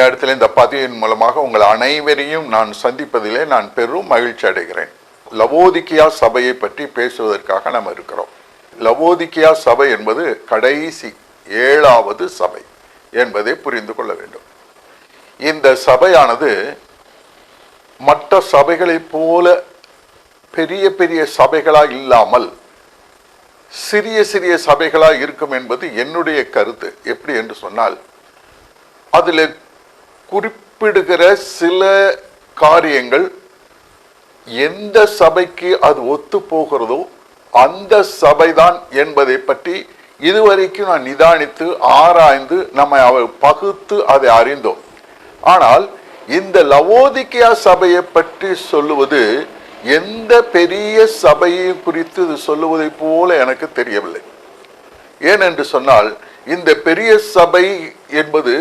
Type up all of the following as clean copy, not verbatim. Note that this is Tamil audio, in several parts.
இடத்துல இந்த பதிவின் மூலமாக உங்கள் அனைவரையும் நான் சந்திப்பதிலே நான் பெரும் மகிழ்ச்சி அடைகிறேன். லவோதிக்கியா சபையை பற்றி பேசுவதற்காக நாம் இருக்கிறோம். லவோதிக்கியா சபை என்பது கடைசி 7வது சபை என்பதை புரிந்து கொள்ள வேண்டும். இந்த சபையானது மற்ற சபைகளைப் போல பெரிய பெரிய சபைகளாக இல்லாமல் சிறிய சிறிய சபைகளாக இருக்கும் என்பது என்னுடைய கருத்து. எப்படி என்று சொன்னால், அதில் குறிப்பிடுகிற சில காரியங்கள் எந்த சபைக்கு அது ஒத்து போகிறதோ அந்த சபைதான் என்பதை பற்றி இதுவரைக்கும் நான் நிதானித்து ஆராய்ந்து நம்மை பகுத்து அதை அறிந்தோம். ஆனால் இந்த லவோதிக்கியா சபையை பற்றி சொல்லுவது எந்த பெரிய சபையை குறித்து இது சொல்லுவதை போல எனக்கு தெரியவில்லை. ஏனென்று சொன்னால், இந்த பெரிய சபை என்பது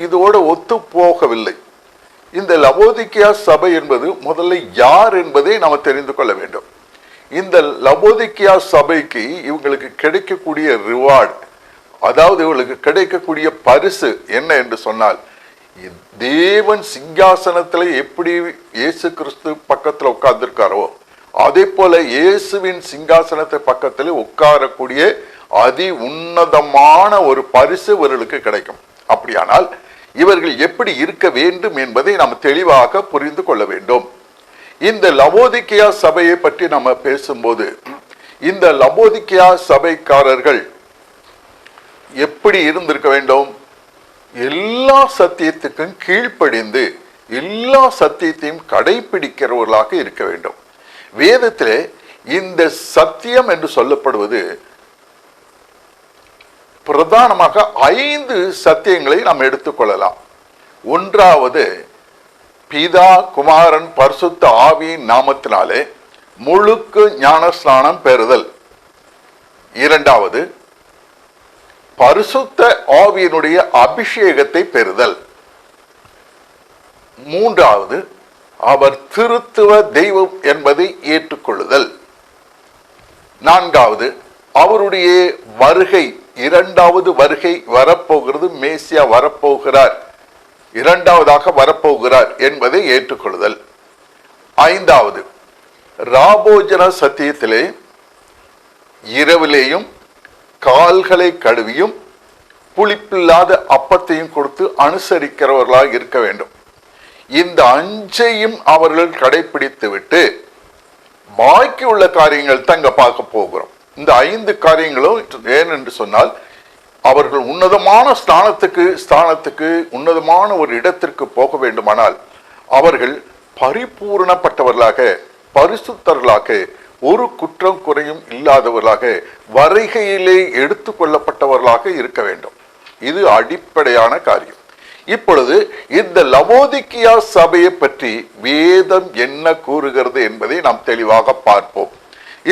இதோடு ஒத்து போகவில்லை. இந்த லவோதிக்கியா சபை என்பது முதல்ல யார் என்பதை நாம் தெரிந்து கொள்ள வேண்டும். இந்த லவோதிக்கியா சபைக்கு இவங்களுக்கு கிடைக்கக்கூடிய ரிவார்டு, அதாவது இவங்களுக்கு கிடைக்கக்கூடிய பரிசு என்ன என்று சொன்னால், தேவன் சிங்காசனத்தில் எப்படி இயேசு கிறிஸ்து பக்கத்தில் உட்கார்ந்திருக்காரோ அதே போல இயேசுவின் சிங்காசனத்தை பக்கத்தில் உட்காரக்கூடிய அதி உன்னதமான ஒரு பரிசு இவர்களுக்கு கிடைக்கும். அப்படியானால் இவர்கள் எப்படி இருக்க வேண்டும் என்பதை நாம் தெளிவாக புரிந்து கொள்ள வேண்டும். இந்த லவோதிக்கியா சபையை பற்றி நம்ம பேசும்போது, இந்த லவோதிக்கியா சபைக்காரர்கள் எப்படி இருந்திருக்க வேண்டும்? எல்லா சத்தியத்துக்கும் கீழ்ப்படிந்து எல்லா சத்தியத்தையும் கடைபிடிக்கிறவர்களாக இருக்க வேண்டும். வேதத்திலே இந்த சத்தியம் என்று சொல்லப்படுவது பிரதானமாக 5 சத்தியங்களை நாம் எடுத்துக்கொள்ளலாம். ஒன்றாவது, பிதா குமாரன் பரிசுத்த ஆவியின் நாமத்தினாலே முழுக்கு ஞானஸ்நானம் பெறுதல். இரண்டாவது, பரிசுத்த ஆவியினுடைய அபிஷேகத்தை பெறுதல். மூன்றாவது, அவர் திருத்துவ தெய்வம் என்பதை ஏற்றுக்கொள்ளுதல். நான்காவது, அவருடைய வருகை, 2வது வருகை வரப்போகிறது, மேசியா வரப்போகிறார், 2வதாக வரப்போகிறார் என்பதை ஏற்றுக்கொள்ளுதல். 5வது, ராபோஜன சத்தியத்திலே இரவிலேயும் கால்களை கழுவியும் புளிப்பில்லாத அப்பத்தையும் கொடுத்து அனுசரிக்கிறவர்களாக இருக்க வேண்டும். இந்த 5ஐயும் அவர்கள் கடைபிடித்து விட்டு பாக்கி உள்ள காரியங்கள் தங்க பார்க்க போகிறோம். இந்த 5 காரியங்களும் ஏனென்று சொன்னால், அவர்கள் உன்னதமான ஸ்தானத்துக்கு உன்னதமான ஒரு இடத்திற்கு போக வேண்டுமானால் அவர்கள் பரிபூரணப்பட்டவர்களாக, பரிசுத்தர்களாக, ஒரு குற்றம் குறையும் இல்லாதவர்களாக, வருகையிலே எடுத்துக்கொள்ளப்பட்டவர்களாக இருக்க வேண்டும். இது அடிப்படையான காரியம். இப்பொழுது இந்த லவோதிக்கியா சபையை பற்றி வேதம் என்ன கூறுகிறது என்பதை நாம் தெளிவாக பார்ப்போம்.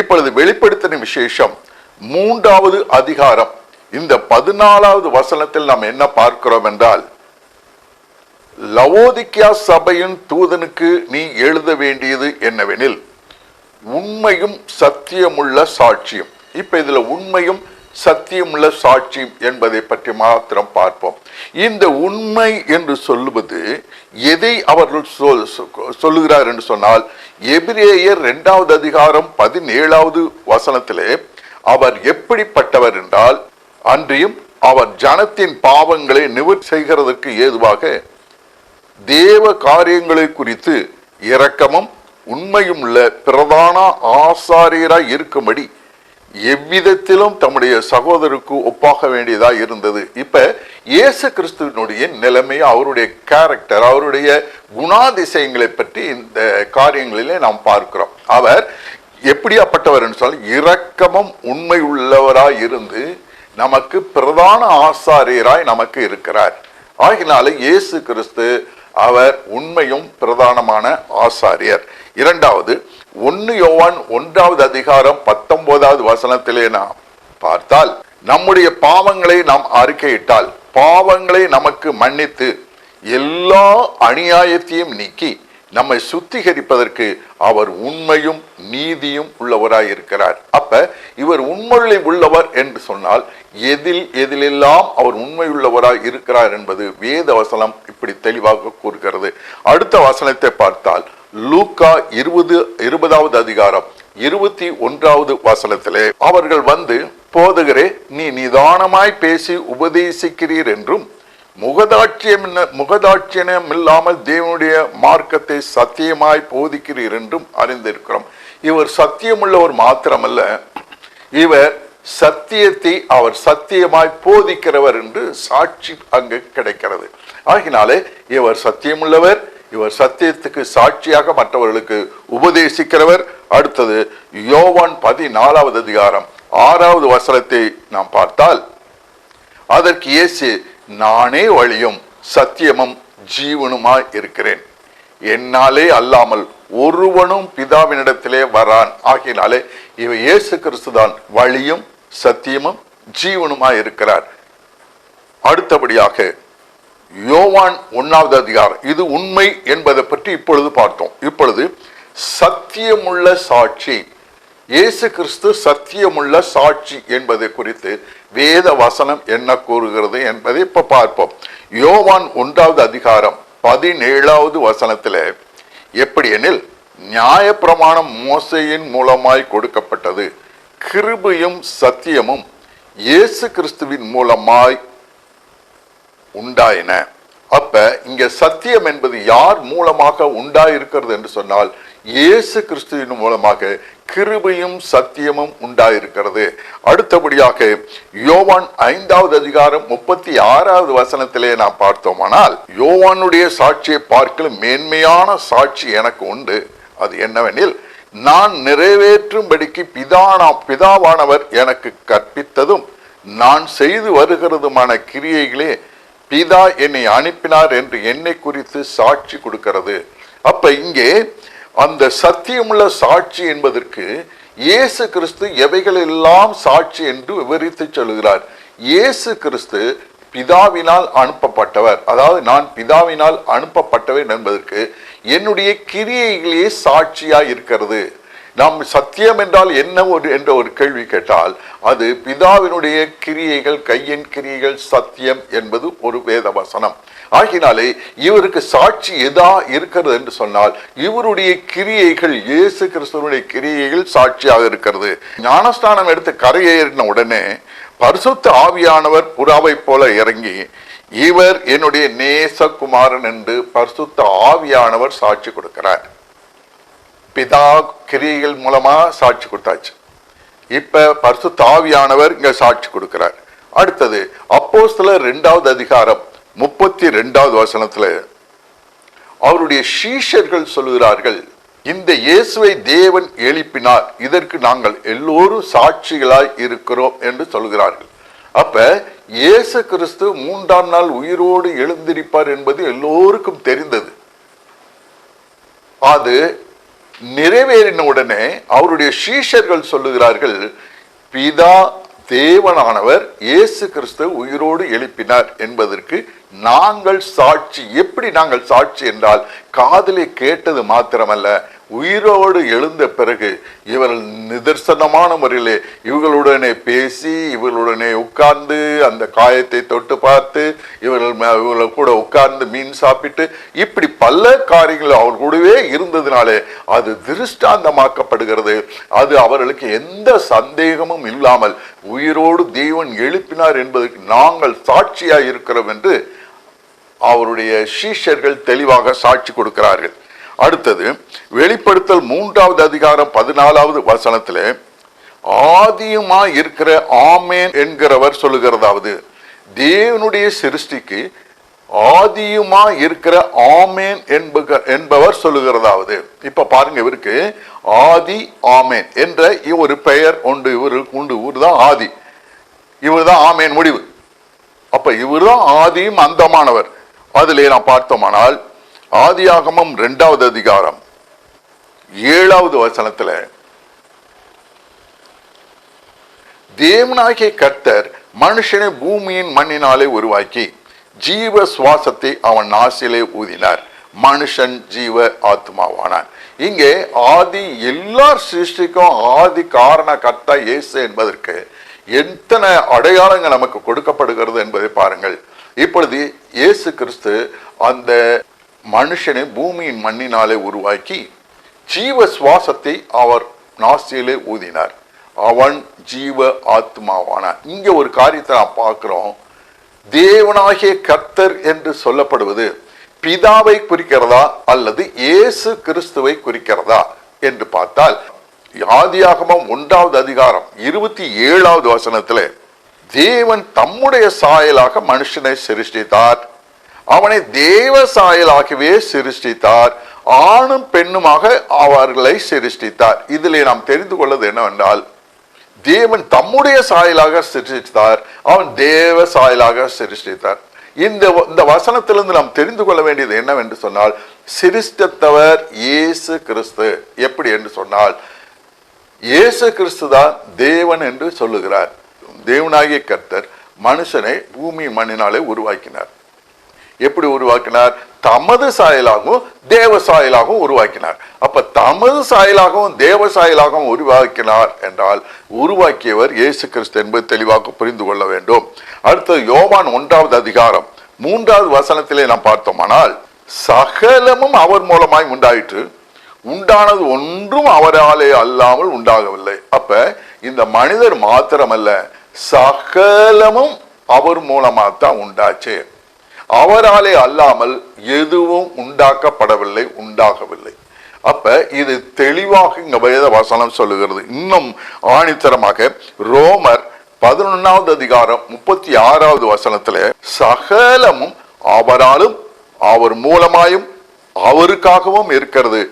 இப்பொழுது வெளிப்படுத்தின விசேஷம் 3வது அதிகாரம் இந்த 14வது வசனத்தில் நாம் என்ன பார்க்கிறோம் என்றால், லவோதிக்கியா சபையின் தூதனுக்கு நீ எழுத வேண்டியது என்னவெனில், உண்மையும் சத்தியமுள்ள சாட்சியம். இப்ப இதுல உண்மையும் சத்தியமுள்ள சாட்சியம் என்பதை பற்றி மாத்திரம் பார்ப்போம். இந்த உண்மை என்று சொல்லுவது எதை அவர்கள் சொல்லுகிறார் என்று சொன்னால், எபிரேயர் 2வது அதிகாரம் 17வது வசனத்திலே அவர் எப்படிப்பட்டவர் என்றால், அன்றியும் அவர் ஜனத்தின் பாவங்களை நிவர்த்தி செய்கிறதற்கு ஏதுவாக தேவ காரியங்களை குறித்து இரக்கமும் உண்மையும் உள்ள பிரதான ஆசாரியராய் இருக்கும்படி எவ்விதத்திலும் தம்முடைய சகோதரருக்கு ஒப்பாக வேண்டியதா இருந்தது. இப்ப இயேசு கிறிஸ்துவினுடைய நிலைமை, அவருடைய கேரக்டர், அவருடைய குணாதிசயங்களை பற்றி இந்த காரியங்களிலே நாம் பார்க்கிறோம். அவர் எப்படியாப்பட்டவர் என்று சொன்னால், இரக்கமும் உண்மை உள்ளவராய் இருந்து நமக்கு பிரதான ஆசாரியராய் நமக்கு இருக்கிறார். ஆகினால இயேசு கிறிஸ்து அவர் உண்மையும் பிரதானமான ஆசாரியர். இரண்டாவது, 1 யோவான் 1வது அதிகாரம் 19வது வசனத்திலே நாம் பார்த்தால், நம்முடைய பாவங்களை நாம் அறிக்கையிட்டால் பாவங்களை நமக்கு மன்னித்து எல்லா அநியாயத்தையும் நீக்கி நம்மை சுத்திகரிப்பதற்கு அவர் உண்மையும் நீதியும் உள்ளவராய் இருக்கிறார். அப்ப இவர் உண்மை உள்ளவர் என்று சொன்னால் எதிலெல்லாம் அவர் உண்மை உள்ளவராய் இருக்கிறார் என்பது வேத வசனம் இப்படி தெளிவாக கூறுகிறது. அடுத்த வசனத்தை பார்த்தால் லூக்கா 20வது அதிகாரம் 21வது வசனத்திலே அவர்கள் வந்து, போதகரே, நீ நிதானமாய் பேசி உபதேசிக்கிறீர் என்றும் முகதாட்சியம் இல்லாமல் தேவனுடைய மார்க்கத்தை சத்தியமாய் போதிக்கிறீர் என்றும் அறிந்திருக்கிறோம். இவர் சத்தியமுள்ளவர் மாத்திரமல்ல, இவர் சத்தியத்தை அவர் சத்தியமாய் போதிக்கிறவர் என்று சாட்சி அங்கு கிடைக்கிறது. ஆகினாலே இவர் சத்தியமுள்ளவர், இவர் சத்தியத்துக்கு சாட்சியாக மற்றவர்களுக்கு உபதேசிக்கிறவர். அடுத்தது யோவான் 14வது அதிகாரம் 6வது வசனத்தை நாம் பார்த்தால், அதற்கு இயேசு, நானே வழியும் சத்தியமும் ஜீவனுமாய் இருக்கிறேன், என்னாலே அல்லாமல் ஒருவனும் பிதாவினிடத்திலே வரான். ஆகினாலே இவர் இயேசு கிறிஸ்துதான் வழியும் சத்தியமும் ஜீவனுமாய் இருக்கிறார். அடுத்தபடியாக யோவான் 1வது அதிகாரம், இது உண்மை என்பதை பற்றி இப்பொழுது பார்த்தோம். இப்பொழுது சத்தியமுள்ள சாட்சி, இயேசு கிறிஸ்து சத்தியமுள்ள சாட்சி என்பதை குறித்து வேத வசனம் என்ன கூறுகிறது என்பதை இப்ப பார்ப்போம். யோவான் 1வது அதிகாரம் 17வது வசனத்துல, எப்படி எனில், நியாயப்பிரமாணம் மோசேயின் மூலமாய் கொடுக்கப்பட்டது, கிருபையும் சத்தியமும் இயேசு கிறிஸ்துவின் மூலமாய் உண்டாயின. அப்ப இங்க சத்தியம் என்பது யார் மூலமாக உண்டாயிருக்கிறது என்று சொன்னால், இயேசு கிறிஸ்துவின் மூலமாக கிருபையும் சத்தியமும் உண்டாயிருக்கிறது. அடுத்தபடியாக யோவான் 5வது அதிகாரம் 36வது வசனத்திலே நாம் பார்த்தோமானால், யோவானுடைய சாட்சியை பார்க்கலும் மேன்மையான சாட்சி எனக்கு உண்டு. அது என்னவெனில், நான் நிறைவேற்றும்படிக்கு பிதாவானவர் எனக்கு கற்பித்ததும் நான் செய்து வருகிறதுமான கிரியைகளே பிதா என்னை அனுப்பினார் என்று என்னை குறித்து சாட்சி கொடுக்கிறது. அப்ப இங்கே அந்த சத்தியமுள்ள சாட்சி என்பதற்கு இயேசு கிறிஸ்து எவைகளெல்லாம் சாட்சி என்று விவரித்து சொல்கிறார். இயேசு கிறிஸ்து பிதாவினால் அனுப்பப்பட்டவர், அதாவது நான் பிதாவினால் அனுப்பப்பட்டவர் என்பதற்கு என்னுடைய கிரியைகளே சாட்சியாய் இருக்கிறது. நாம் சத்தியம் என்றால் என்ன என்ற ஒரு கேள்வி கேட்டால், அது பிதாவினுடைய கிரியைகள், கையின் கிரியைகள் சத்தியம் என்பது ஒரு வேத வசனம். ஆகினாலே இவருக்கு சாட்சி எதா இருக்கிறது என்று சொன்னால், இவருடைய கிரியைகள், இயேசு கிறிஸ்துவனுடைய கிரியைகள் சாட்சியாக இருக்கிறது. ஞானஸ்தானம் எடுத்து கரையேறின உடனே பரிசுத்த ஆவியானவர் புறாவை போல இறங்கி, இவர் என்னுடைய நேசகுமாரன் என்று பரிசுத்த ஆவியானவர் சாட்சி கொடுக்கிறார். பிதா கிரியைகள் மூலமா சாட்சி கொடுத்தாச்சு. இப்ப பரிசுத்த ஆவியானவர் இங்க சாட்சி கொடுக்கிறார். அடுத்தது அப்போஸ்தலர் 2வது அதிகாரம் 32வது வசனத்துல அவருடைய சீஷர்கள் சொல்லுகிறார்கள், இந்த இயேசுவை தேவன் எழுப்பினார், இதற்கு நாங்கள் எல்லோரும் சாட்சிகளாய் இருக்கிறோம் என்று சொல்கிறார்கள். அப்ப இயேசு கிறிஸ்து 3ஆம் நாள் உயிரோடு எழுந்திருப்பார் என்பது எல்லோருக்கும் தெரிந்தது. அது நிறைவேறின உடனே அவருடைய சீஷர்கள் சொல்லுகிறார்கள், பிதா தேவனானவர் இயேசு கிறிஸ்து உயிரோடு எழுப்பினார் என்பதற்கு நாங்கள் சாட்சி. எப்படி நாங்கள் சாட்சி என்றால், காதிலே கேட்டது மாத்திரமல்ல, உயிரோடு எழுந்த பிறகு இவர்கள் நிதர்சனமான முறையிலே இவர்களுடனே பேசி, இவர்களுடனே உட்கார்ந்து அந்த காயத்தை தொட்டு பார்த்து, இவர்கள் கூட உட்கார்ந்து மீன் சாப்பிட்டு, இப்படி பல காரியங்கள் அவர் கூடவே இருந்ததினாலே அது திருஷ்டாந்தமாக்கப்படுகிறது. அது அவர்களுக்கு எந்த சந்தேகமும் இல்லாமல் உயிரோடு தேவன் எழுப்பினார் என்பதற்கு நாங்கள் சாட்சியாய் இருக்கிறோம் என்று அவருடைய சீஷர்கள் தெளிவாக சாட்சி கொடுக்கிறார்கள். அடுத்தது வெளிப்படுத்தல் 3வது அதிகாரம் 14வது வசனத்திலே ஆதியுமா இருக்கிற ஆமேன் என்கிறவர் சொல்லுகிறதாவது, தேவனுடைய சிருஷ்டிக்கு ஆதியுமா இருக்கிற ஆமேன் என்பவர் சொல்லுகிறதாவது. இப்ப பாருங்க, இவருக்கு ஆதி ஆமேன் என்ற ஒரு பெயர் உண்டு. இவர் தான் ஆதி, இவர் தான் ஆமேன் முடிவு. அப்ப இவர் தான் ஆதியும் அந்தமானவர். அதிலே நாம் பார்த்தோமானால் ஆதியாகமம் 2வது அதிகாரம் 7வது வசனத்துல, தேவனாகிய கர்த்தர் மனுஷனை பூமியின் மண்ணினாலே உருவாக்கி ஜீவ சுவாசத்தை அவன் நாசிலே ஊதினார். மனுஷன் ஜீவ ஆத்மாவானான். இங்கே ஆதி எல்லா சிருஷ்டிக்கும் ஆதி காரண கர்த்தா இயேசு என்பதற்கு எத்தனை அடையாளங்கள் நமக்கு கொடுக்கப்படுகிறது என்பதை பாருங்கள். இப்பொழுது இயேசு கிறிஸ்து அந்த மனுஷனை பூமியின் மண்ணினாலே உருவாக்கி ஜீவ சுவாசத்தை அவர் நாசியிலே ஊதினார். அவன் ஜீவ ஆத்மாவானான். இங்க ஒரு காரியத்தை நாம் பார்க்கிறோம். தேவனாகிய கர்த்தர் என்று சொல்லப்படுவது பிதாவை குறிக்கிறதா அல்லது இயேசு கிறிஸ்துவை குறிக்கிறதா என்று பார்த்தால், ஆதியாகமம் 1வது அதிகாரம் 27வது வசனத்திலே தேவன் தம்முடைய சாயலாக மனுஷனை சிருஷ்டித்தார், அவனை தேவ சாயலாகவே சிருஷ்டித்தார், ஆணும் பெண்ணுமாக அவர்களை சிருஷ்டித்தார். இதிலே நாம் தெரிந்து கொள்வது என்னவென்றால், தேவன் தம்முடைய சாயலாக சிருஷ்டித்தார், அவன் தேவ சாயலாக சிருஷ்டித்தார். இந்த வசனத்திலிருந்து நாம் தெரிந்து கொள்ள வேண்டியது என்னவென்று சொன்னால், சிருஷ்டித்தவர் இயேசு கிறிஸ்து. எப்படி என்று சொன்னால், இயேசு கிறிஸ்து தான் தேவன் என்று சொல்லுகிறார். தேவனாகிய கர்த்தர் மனுஷனை பூமி மண்ணினாலே உருவாக்கினார். எப்படி உருவாக்கினார்? தமது சாயலாகவும் தேவ சாயலாகவும் உருவாக்கினார். அப்ப தமது சாயலாகவும் தேவ சாயலாகவும் உருவாக்கினார் என்றால் உருவாக்கியவர் இயேசு கிறிஸ்து என்பது தெளிவாக புரிந்து கொள்ள வேண்டும். அடுத்தது யோவான் 1வது அதிகாரம் 3வது வசனத்திலே நாம் பார்த்தோமானால், சகலமும் அவர் மூலமாய் உண்டாயிற்று, உண்டானது ஒன்றும் அவராலே அல்லாமல் உண்டாகவில்லை. அப்ப இந்த மனிதர் மாத்திரமல்ல, சகலமும் அவர் மூலமாகத்தான் உண்டாச்சு. அவராலே அல்லாமல் எதுவும் உண்டாக்கப்படவில்லை, உண்டாகவில்லை. அப்ப இது தெளிவாக இங்க வேத வசனம் சொல்லுகிறது. இன்னும் ஆணித்தரமாக ரோமர் 11வது அதிகாரம் 36வது வசனத்துல, சகலமும் அவராலும் அவர் மூலமாயும் அவருக்காகவும் இருக்கிறது,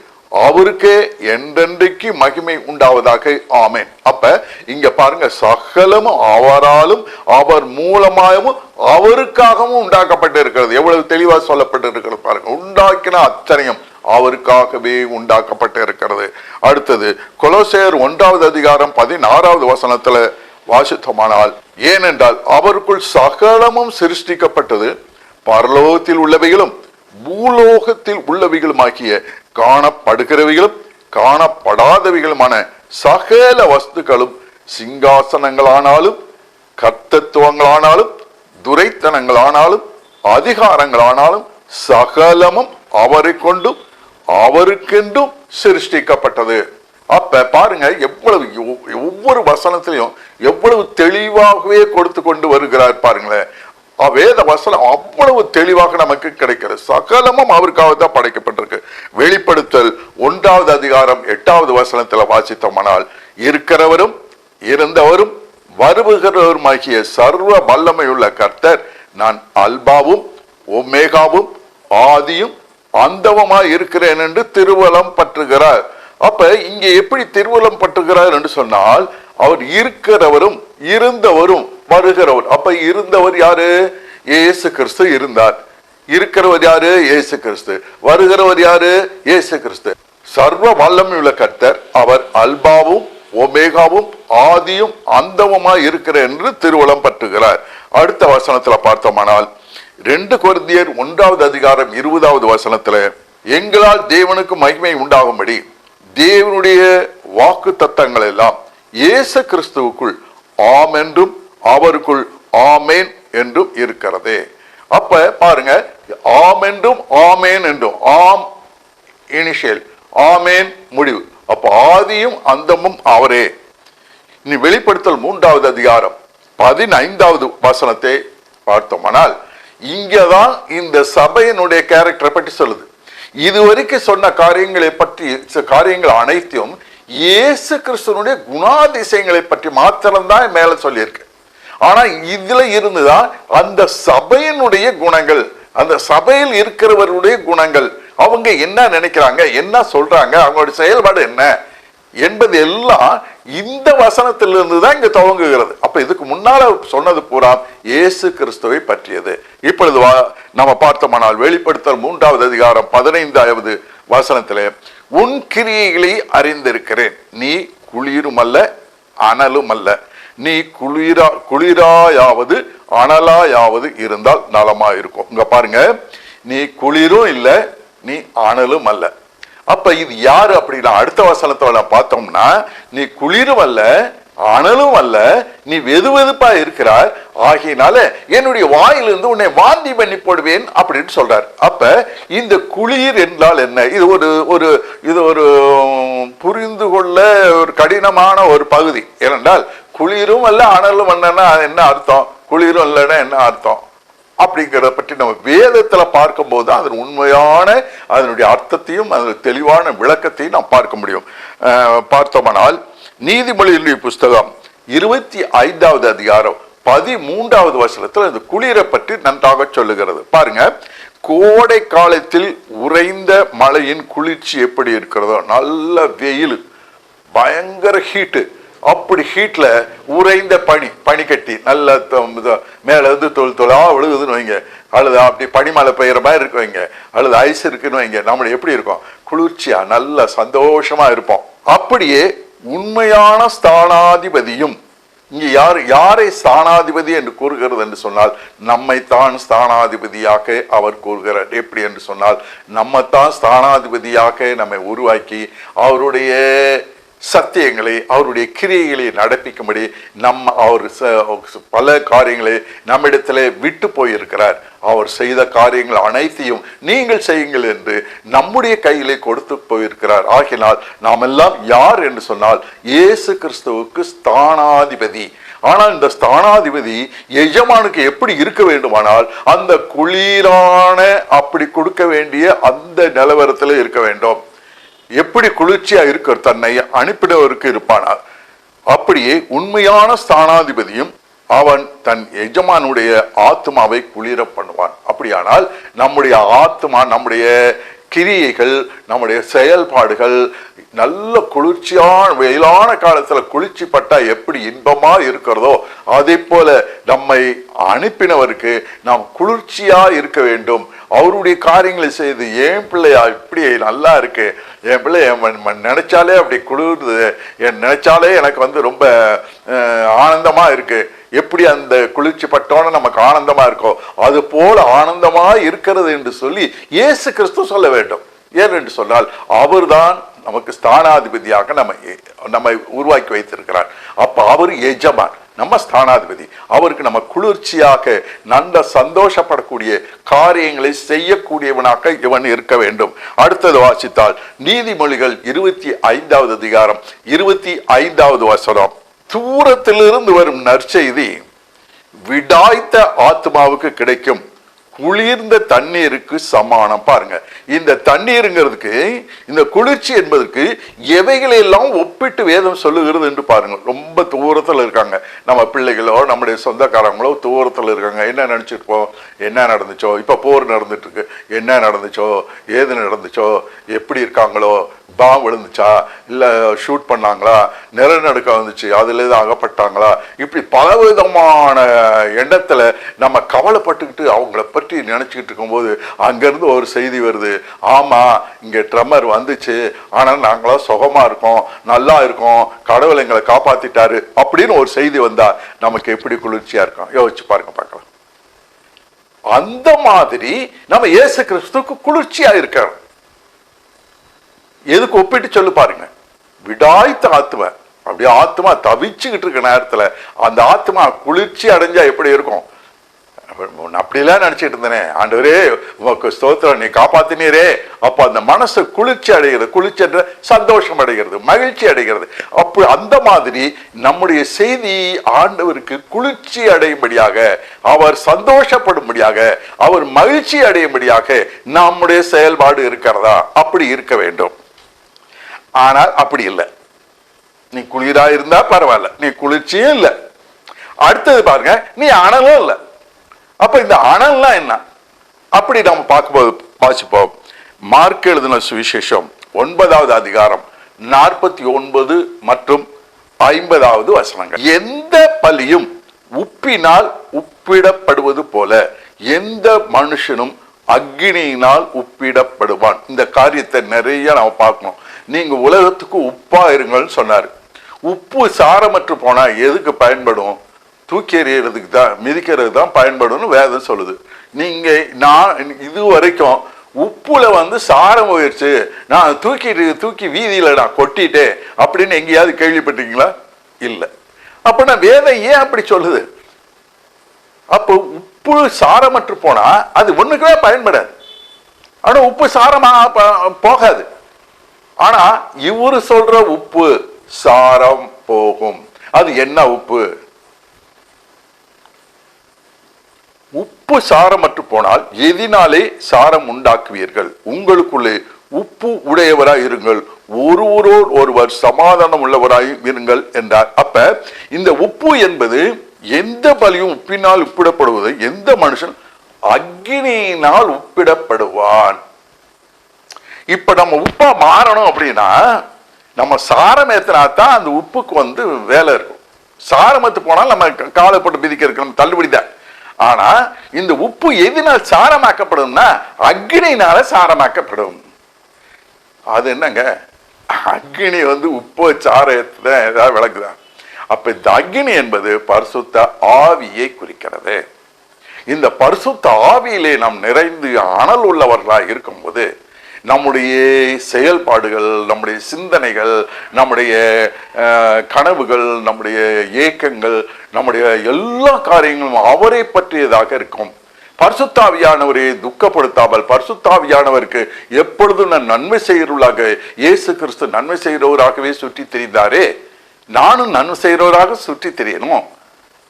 அவருக்கே என்றென்றைக்கு மகிமை உண்டாவதாக, ஆமென். அப்ப இங்க பாருங்க, சகலமும் அவராலும் அவர் மூலமாயும் அவருக்காகவும் உண்டாக்கப்பட்டு இருக்கிறது. எவ்வளவு தெளிவா சொல்லப்பட்டு இருக்கிறது பாருங்க. உண்டாக்கின அத்தனையும் அவருக்காகவே உண்டாக்கப்பட்டு இருக்கிறது. அடுத்தது கொலோசையர் 1வது அதிகாரம் 16வது வசனத்துல வாசித்தோமானால், ஏனென்றால் அவருக்குள் சகலமும் சிருஷ்டிக்கப்பட்டது, பரலோகத்தில் உள்ளவைகளும் பூலோகத்தில் உள்ளவைகளுமாகிய காணப்படுகிறவைகளும் காணப்படாதவைகளுமான சகல வஸ்துக்களும், சிங்காசனங்களானாலும் கர்த்தத்துவங்களானாலும் துரைத்தனங்களானாலும் அதிகாரங்களானாலும் சகலமும் அவரை கொண்டும் அவருக்கென்றும் சிருஷ்டிக்கப்பட்டது. அப்ப பாருங்க, எவ்வளவு ஒவ்வொரு வசனத்திலையும் எவ்வளவு தெளிவாகவே கொடுத்து கொண்டு வருகிறார் பாருங்களேன். வேத வசனம் அவ்வளவு தெளிவாக நமக்கு கிடைக்கிறது. சகலமும் அவருக்காக தான் படைக்கப்பட்டிருக்கு. வெளிப்படுத்தல் 1வது அதிகாரம் 8வது வசனத்துல வாசித்தோமானால், இருக்கிறவரும் இருந்தவரும் வருகிறவருமாகிய சர்வ வல்லமையுள்ள கர்த்தர் நான் அல்பாவும் ஒமேகாவும் ஆதியும் அந்தவமாய் இருக்கிறேன் என்று திருவலம் பற்றுகிறார். அப்ப இங்க எப்படி திருவலம் பற்றுகிறார் என்று சொன்னால், அவர் இருக்கிறவரும் இருந்தவரும் வருகிறவர். அப்ப இருந்தவர் யாரு? இயேசு கிறிஸ்து இருந்தார். இருக்கிறவர் யாரு? இயேசு கிறிஸ்து. வருகிறவர் யாரு? இயேசு கிறிஸ்து. சர்வ வல்லமையுள்ள கர்த்தர் அவர் அல்பாவும் ஒமேகாவும் ஆதியும் அந்தமுமாய் இருக்கிறார் என்று திருவலம் பற்றுகிறார். அடுத்த வசனத்துல பார்த்தோமானால், 2 கொரிந்தியர் 1வது அதிகாரம் 20வது வசனத்துல, எங்களால் தேவனுக்கு மகிமை உண்டாகும்படி தேவனுடைய வாக்கு தத்தங்கள் எல்லாம் இயேசு கிறிஸ்துவுக்குள் ஆம் என்றும் அவருக்குள் ஆமேன் என்றும் இருக்கிறது. அப்ப பாருங்க, ஆம் என்றும் ஆமேன் என்றும், ஆம் இனிஷியல், ஆமேன் முடிவு. அப்ப ஆதியும் அந்தமும் அவரே. இனி வெளிப்படுத்தல் 3வது அதிகாரம் 15வது வசனத்தை பார்த்தோமானால், இங்கதான் இந்த சபையினுடைய கேரக்டரை பற்றி சொல்லுது. இதுவரைக்கும் சொன்ன காரியங்கள் அனைத்தும் இயேசு கிறிஸ்துவனுடைய குணாதிசயங்களை பற்றி மாத்திரம்தான் மேல சொல்லியிருக்கு. ஆனா இதுல இருந்துதான் அந்த சபையினுடைய குணங்கள், அந்த சபையில் இருக்கிறவருடைய குணங்கள், அவங்க என்ன நினைக்கிறாங்க, என்ன சொல்றாங்க, அவங்களுடைய செயல்பாடு என்ன என்பது எல்லாம் இந்த வசனத்திலிருந்து தான் இங்க துவங்குகிறது. அப்ப இதுக்கு முன்னால சொன்னது பூரா இயேசு கிறிஸ்துவை பற்றியது. இப்பொழுது நம்ம பார்த்தோமானால் வெளிப்படுத்தல் 3வது அதிகாரம் 15வது வசனத்திலே, உன் கிரியைகளை அறிந்திருக்கிறேன், நீ குளிரும் அல்ல அனலும் அல்ல, நீ குளிராயாவது அனலாயாவது இருந்தால் நலமா இருக்கும். இங்க பாருங்க, நீ குளிரும் இல்லை நீ அனலும் அல்ல. அப்ப இது யாரு அப்படின்னா அடுத்த வசனத்துல பார்த்தோம்னா, நீ குளிரும் அல்ல அனலும் அல்ல, நீ வெதுவெதுப்பா இருக்கிறாய், ஆகையினால என்னுடைய வாயிலிருந்து உன்னை வாந்தி பண்ணி போடுவேன் அப்படின்னு சொல்றார். அப்ப இந்த குளிர் என்றால் என்ன? இது ஒரு புரிந்து கொள்ள ஒரு கடினமான ஒரு பகுதி. ஏனென்றால் குளிரும் அல்ல அனலும் அல்லன்னா என்ன அர்த்தம், குளிரும் இல்லைன்னா என்ன அர்த்தம் அப்படிங்கிறத பற்றி நம்ம வேதத்துல பார்க்கும் போது அதன் உண்மையான அதனுடைய அர்த்தத்தையும் அதனுடைய தெளிவான விளக்கத்தையும் நாம் பார்க்க முடியும். பார்த்தோமானால் நீதிமொழியினுடைய புஸ்தகம் 25வது அதிகாரம் 13வது வசனத்தில் இந்த குளிரை பற்றி நன்றாக சொல்லுகிறது. பாருங்க, கோடை காலத்தில் உறைந்த மழையின் குளிர்ச்சி எப்படி இருக்கிறதோ, நல்ல வெயில், பயங்கர ஹீட்டு, அப்படி ஹீட்ல உறைந்த பனி கட்டி நல்ல மேல இருந்து தொழிலா விழுகுதுன்னு வைங்க, அல்லது அப்படி பனிமலை பெய்யற மாதிரி இருக்கு வைங்க, அல்லது ஐஸ் இருக்குன்னு வைங்க, நம்மள எப்படி இருக்கும், குளிர்ச்சியா நல்ல சந்தோஷமா இருப்போம். அப்படியே உண்மையான ஸ்தானாதிபதியும், இங்க யாரை ஸ்தானாதிபதி என்று கூறுகிறது என்று சொன்னால் நம்மைத்தான் ஸ்தானாதிபதியாக அவர் கூறுகிறார். எப்படி என்று சொன்னால் நம்மத்தான் ஸ்தானாதிபதியாக நம்மை உருவாக்கி அவருடைய சத்தியங்களை அவருடைய கிரியைகளை நடப்பிக்கும்படி அவர் பல காரியங்களை நம்மிடத்திலே விட்டு போயிருக்கிறார். அவர் செய்த காரியங்கள் அனைத்தையும் நீங்கள் செய்யுங்கள் என்று நம்முடைய கையிலே கொடுத்து போயிருக்கிறார். ஆகினால் நாம் எல்லாம் யார் என்று சொன்னால் இயேசு கிறிஸ்துவுக்கு ஸ்தானாதிபதி. ஆனால் இந்த ஸ்தானாதிபதி எஜமானுக்கு எப்படி இருக்க வேண்டுமானால் அந்த குளிரான அப்படி கொடுக்க வேண்டிய அந்த நிலவரத்தில் இருக்க வேண்டும். எப்படி குளிர்ச்சியா இருக்க தன்னை அனுப்பினவருக்கு இருப்பானார், அப்படியே உண்மையான ஸ்தானாதிபதியும் அவன் தன் எஜமானுடைய ஆத்மாவை குளிர பண்ணுவான். அப்படியானால் நம்முடைய ஆத்மா, நம்முடைய கிரியைகள், நம்முடைய செயல்பாடுகள் நல்ல குளிர்ச்சியான வெயிலான காலத்துல குளிர்ச்சி பட்டா எப்படி இன்பமா இருக்கிறதோ அதே போல நம்மை அனுப்பினவருக்கு நாம் குளிர்ச்சியா இருக்க வேண்டும். அவருடைய காரியங்களை செய்து என் பிள்ளையா இப்படி நல்லா இருக்கு, என் பிள்ளை நினைச்சாலே அப்படி குளிர்ந்து, நினைச்சாலே எனக்கு ரொம்ப ஆனந்தமா இருக்கு, எப்படி அந்த குளிர்ச்சி பட்டோன்னு நமக்கு ஆனந்தமா இருக்கோ அது போல ஆனந்தமா இருக்கிறது என்று சொல்லி இயேசு கிறிஸ்து சொல்ல வேண்டும். ஏன் என்று சொன்னால் அவர்தான் நமக்கு ஸ்தானாதிபதியாக நம்மை உருவாக்கி வைத்திருக்கிறார். அப்ப அவர் எஜமான், நம்ம ஸ்தானாதிபதி. அவருக்கு நம்ம குளிர்ச்சியாக நல்ல சந்தோஷப்படக்கூடிய காரியங்களை செய்யக்கூடியவனாக இவன் இருக்க வேண்டும். அடுத்தது வாசித்தால் நீதிமொழிகள் 25வது அதிகாரம் 25வது வசனம், தூரத்திலிருந்து வரும் நற்செய்தி விடாய்த்த ஆத்மாவுக்கு கிடைக்கும் குளிர்ந்த தண்ணீருக்கு சமானம். பாருங்க, இந்த தண்ணீருங்கிறதுக்கு இந்த குளிர்ச்சி என்பதற்கு எவைகளை எல்லாம் ஒப்பிட்டு வேதம் சொல்லுகிறது என்று பாருங்க. ரொம்ப தூரத்தில் இருக்காங்க நம்ம பிள்ளைகளோ நம்முடைய சொந்தக்காரங்களோ தூரத்தில் இருக்காங்க. என்ன நினைச்சிருப்போம், என்ன நடந்துச்சோ, இப்ப போர் நடந்துட்டு இருக்கு, என்ன நடந்துச்சோ, ஏது நடந்துச்சோ, எப்படி இருக்காங்களோ, பாம் விழுந்துச்சா, இல்ல ஷூட் பண்ணாங்களா, நிலநடுக்க வந்துச்சு, அதுல இருந்து அகப்பட்டாங்களா, இப்படி பலவிதமான எண்ணத்துல நம்ம கவலைப்பட்டுக்கிட்டு அவங்கள பற்றி நினைச்சுக்கிட்டு இருக்கும்போது அங்கிருந்து ஒரு செய்தி வருது, ஆமா இங்க ட்ரம்மர் வந்துச்சு, ஆனா நாங்களா சுகமா இருக்கோம், நல்லா இருக்கோம், கடவுள் எங்களை காப்பாத்திட்டாரு அப்படின்னு ஒரு செய்தி வந்தா நமக்கு எப்படி குளிர்ச்சியா இருக்கும் யோசிச்சு பாருங்க பார்க்கலாம். அந்த மாதிரி நம்ம இயேசு கிறிஸ்துவுக்கு குளிர்ச்சியா இருக்கிறோம். எதுக்கு ஒப்பிட்டு சொல்லு பாருங்க, விடாய்த்த ஆத்மா, அப்படியே ஆத்மா தவிச்சுக்கிட்டு இருக்க நேரத்துல அந்த ஆத்மா குளிர்ச்சி அடைஞ்சா எப்படி இருக்கும்? அப்படிலாம் நினைச்சிட்டு இருந்தேனே, ஆண்டவரே உனக்கு ஸ்தோத்திரம், நீ காப்பாத்தினீரே. அப்ப அந்த மனசு குளிர்ச்சி அடைகிறது, குளிர்ச்சி என்ற சந்தோஷம் அடைகிறது, மகிழ்ச்சி அடைகிறது. அப்ப அந்த மாதிரி நம்முடைய செய்தி ஆண்டவருக்கு குளிர்ச்சி அடையும்படியாக, அவர் சந்தோஷப்படும்படியாக, அவர் மகிழ்ச்சி அடையும்படியாக நம்முடைய செயல்பாடு இருக்கிறதா? அப்படி இருக்க வேண்டும். ஆனால் அப்படி இல்லை. நீ குளிரா இருந்தா பரவாயில்ல, நீ குளிர்ச்சியும் இல்லை. அடுத்தது பாருங்க, நீ அனலும் இல்லை. அப்ப இந்த அனல்லாம் என்ன அப்படி நம்ம பார்க்கும்போது வாசிப்போம். மார்க் எழுதின சுவிசேஷம் 9வது அதிகாரம் 49 மற்றும் 50வது வசனங்கள். எந்த பலியும் உப்பினால் உப்பிடப்படுவது போல எந்த மனுஷனும் அக்னியினால் உப்பிடப்படுவான். இந்த காரியத்தை நிறைய நம்ம பார்க்கணும். நீங்க உலகத்துக்கு உப்பா இருங்கள்னு சொன்னாரு. உப்பு சாரமற்று போனா எதுக்கு பயன்படும்? தூக்கி எறியறதுக்கு தான், மிதிக்கிறதுக்கு தான் பயன்படும் வேதம் சொல்லுது. நீங்க நான் இது வரைக்கும் உப்புல சாரம் போயிடுச்சு, நான் தூக்கி வீதியில நான் கொட்டிட்டேன் அப்படின்னு எங்கேயாவது கேள்விப்பட்டிருக்கீங்களா? இல்ல. அப்ப வேதம் ஏன் அப்படி சொல்லுது? அப்போ உப்பு சாரமற்று போனா அது ஒண்ணுக்குமே பயன்படாது. ஆனா உப்பு சாரமா போகாது. ஆனா இவரு சொல்ற உப்பு சாரம் போகும். அது என்ன உப்பு? உப்பு சாரமற்று போனால் எதினாலே சாரம் உண்டாக்குவீர்கள்? உங்களுக்குள்ளே உப்பு உடையவராய் இருங்கள், ஒருவரோடு ஒருவர் சமாதானம் உள்ளவராய் இருங்கள் என்றார். அப்ப இந்த உப்பு என்பது எந்த பலியும் உப்பினால் உப்பிடப்படுவது, எந்த மனுஷன் அக்னியினால் உப்பிடப்படுவான். இப்ப நம்ம உப்பா மாறணும் அப்படின்னா நம்ம சாரம் ஏத்தினாத்தான் அந்த உப்புக்கு வேலை இருக்கும். சாரமத்து போனால் நம்ம காலை போட்டு பிதிக்க நம்ம தள்ளுபடிதான். ஆனா இந்த உப்பு எதினால் சாரமாக்கப்படும்னா அக்னியினால சாரமாக்கப்படும். அது என்னங்க, அக்னி உப்பு சாரத்தான் ஏதாவது விளக்குதான். அப்ப இந்த அக்னி என்பது பரிசுத்த ஆவியை குறிக்கிறது. இந்த பரிசுத்த ஆவியிலே நாம் நிறைந்து அனல் உள்ளவர்களாக இருக்கும்போது நம்முடைய செயல்பாடுகள், நம்முடைய சிந்தனைகள், நம்முடைய கனவுகள், நம்முடைய ஏக்கங்கள், நம்முடைய எல்லா காரியங்களும் அவரை பற்றியதாக இருக்கும். பரிசுத்தாவியானவரை துக்கப்படுத்தாமல் பரிசுத்தாவியானவருக்கு எப்பொழுதும் நான் நன்மை செய்கிறவர்களாக, இயேசு கிறிஸ்து நன்மை செய்கிறவராகவே சுற்றி திரிந்தாரே, நானும் நன்மை செய்கிறவராக சுற்றி திரியணும்.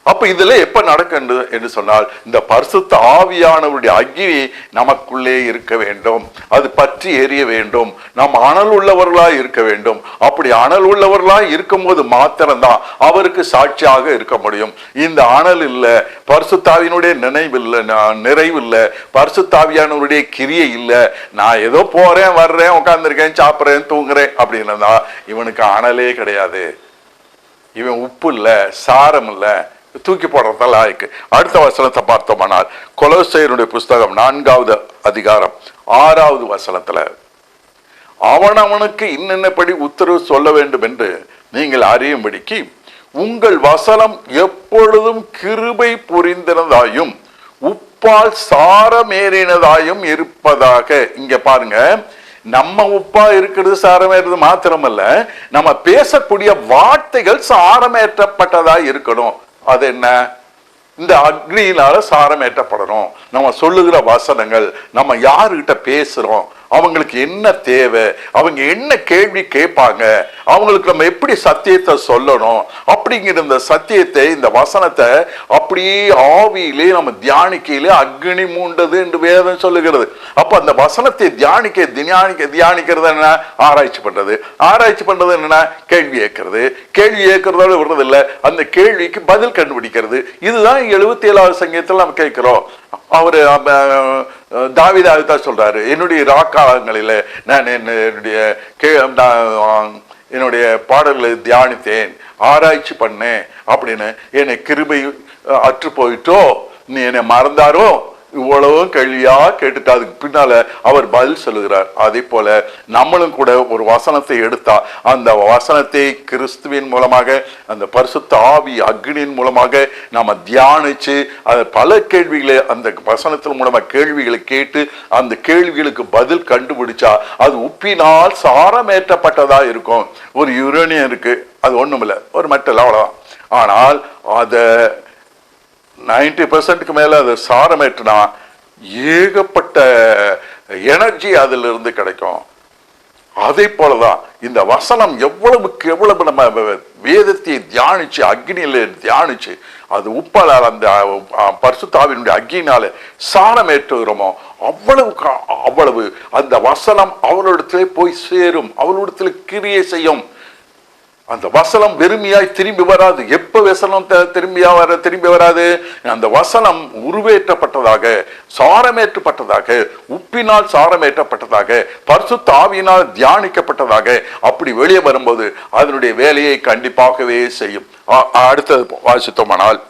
அப்ப இதுல எப்ப நடக்க என்று சொன்னால் இந்த பரிசுத்த ஆவியானவருடைய அக்னி நமக்குள்ளே இருக்க வேண்டும், அது பற்றி எரிய வேண்டும், நாம் அனல் உள்ளவர்களாய் இருக்க வேண்டும். அப்படி அனல் உள்ளவர்களாய் இருக்கும் போது மாத்திரம்தான் அவருக்கு சாட்சியாக இருக்க முடியும். இந்த அனல் இல்ல, பரிசுத்தாவினுடைய நிறைவு இல்ல, பரிசுத்தாவியானவருடைய கிரியை இல்ல, நான் ஏதோ போறேன் வர்றேன் உட்கார்ந்துருக்கேன் சாப்பிட்றேன் தூங்குறேன் அப்படின்னா இவனுக்கு அனலே கிடையாது. இவன் உப்பு இல்ல, சாரம் இல்ல, தூக்கி போடுறதால ஆயிருக்கு. அடுத்த வசனத்தை பார்த்தோம்னால் கொலோசையருடைய புஸ்தகம் 4வது அதிகாரம் 6வது வசனத்துல, அவனவனுக்கு இன்னென்னபடி உத்தரவு சொல்ல வேண்டும் என்று நீங்கள் அறியும்படிக்கு உங்கள் வசனம் எப்பொழுதும் கிருபை புரிந்ததாயும் உப்பால் சாரமேறினதாயும் இருப்பதாக. இங்க பாருங்க, நம்ம உப்பா இருக்கிறது சாரமேறது மாத்திரமல்ல, நம்ம பேசக்கூடிய வார்த்தைகள் சாரமேற்றப்பட்டதா இருக்கணும். அது என்ன? இந்த அக்னியினால சாரமேற்றப்படணும். நம்ம சொல்லுகிற வசனங்கள், நம்ம யாருகிட்ட பேசுறோம், அவங்களுக்கு என்ன தேவை, அவங்க என்ன கேள்வி கேட்பாங்க, அவங்களுக்கு நம்ம எப்படி சத்தியத்தை சொல்லணும் அப்படிங்கிற இந்த சத்தியத்தை, இந்த வசனத்தை அப்படியே ஆவியிலே நம்ம தியானிக்கையிலே அக்னி மூண்டது என்று வேதம் சொல்லுகிறது. அப்ப அந்த வசனத்தை தியானிக்கிறது என்ன? ஆராய்ச்சி பண்றது. ஆராய்ச்சி பண்றது என்ன? கேள்வி கேட்கறது. கேள்வி கேட்கறதோட விடுறது இல்லை, அந்த கேள்விக்கு பதில் கண்டுபிடிக்கிறது. இதுதான் 77வது சங்கீதத்தில் நம்ம கேட்கிறோம். அவரு தாவீதுதான் சொல்றாரு, என்னுடைய ராக்காலங்களில நான் என்னுடைய பாடல்களை தியானித்தேன், ஆராய்ச்சி பண்ணேன் அப்படின்னு. என்னை கிருபை அற்று போயிட்டோ, நீ என்னை மறந்தாரோ, இவ்வளவும் கேள்வியா கேட்டுட்டு அதுக்கு பின்னால அவர் பதில் சொல்லுகிறார். அதே போல நம்மளும் கூட ஒரு வசனத்தை எடுத்தா அந்த வசனத்தை கிறிஸ்துவின் மூலமாக, அந்த பரிசுத்த ஆவி அக்னியின் மூலமாக நாம தியானிச்சு அது பல கேள்விகளை அந்த வசனத்தின் மூலமா கேள்விகளை கேட்டு அந்த கேள்விகளுக்கு பதில் கண்டுபிடிச்சா அது உப்பினால் சாரமேற்றப்பட்டதா இருக்கும். ஒரு யுரேனியம் இருக்கு, அது ஒண்ணுமில்ல, ஒரு மெட்டல், அவ்வளவுதான். ஆனால் அத 90% மேல அது சாரமேற்றினா ஏகப்பட்ட எனர்ஜி அதுல இருந்து கிடைக்கும். அதே போலதான் இந்த வசனம் எவ்வளவுக்கு எவ்வளவு நம்ம வேதத்தை தியானிச்சு அக்னியில தியானிச்சு அது உப்பால அந்த பரிசுத்த ஆவியினுடைய அக்னியினால சாரமேற்றுகிறோமோ அவ்வளவுக்கு அவ்வளவு அந்த வசனம் அவளிடத்திலே போய் சேரும், அவளிடத்துல கிரியை செய்யும். அந்த வசனம் வெறுமையாய் திரும்பி வராது. எப்ப வசனம் திரும்பி வராது? அந்த வசனம் உருவேற்றப்பட்டதாக, சாரமேற்றப்பட்டதாக, உப்பினால் சாரமேற்றப்பட்டதாக, பரிசுத்த ஆவியினால் தியானிக்கப்பட்டதாக அப்படி வெளியே வரும்போது அதனுடைய வேலையை கண்டிப்பாகவே செய்யும். அடுத்தது வாசித்தோமானால்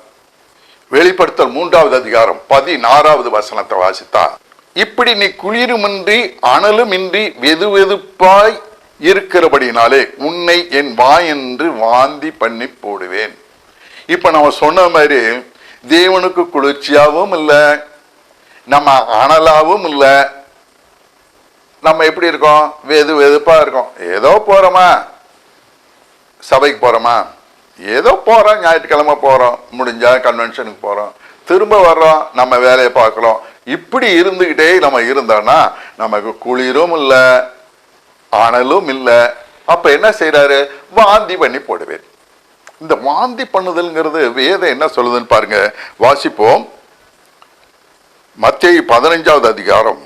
வெளிப்படுத்தல் 3வது அதிகாரம் 16வது வசனத்தை வாசித்தா, இப்படி நீ குளிருமின்றி அனலுமின்றி வெதுவெதுப்பாய் இருக்கிறபடினாலே உன்னை என் வாய் என்று வாந்தி பண்ணி போடுவேன். இப்ப நம்ம சொன்ன மாதிரி தேவனுக்கு குளிர்ச்சியாகவும் இல்லை, நம்ம அனலாவும் இல்லை, நம்ம எப்படி இருக்கோம்? வெதுப்பா இருக்கோம். ஏதோ போறோமா, சபைக்கு போறோமா, ஏதோ போறோம், ஞாயிற்றுக்கிழமை போறோம், முடிஞ்சா கன்வென்ஷனுக்கு போறோம், திரும்ப வர்றோம், நம்ம வேலையை பார்க்கிறோம். இப்படி இருந்துகிட்டே நம்ம இருந்தோம்னா நமக்கு குளிரும் இல்லை, அனலும் இல்லை. அப்ப என்ன செய்யறாரு? வாந்தி பண்ணி போடுவேன். இந்த வாந்தி பண்ணுதல்ங்கிறது வேதம் என்ன சொல்லுதுன்னு பாருங்க, வாசிப்போம். மத்தேயு 15வது அதிகாரம்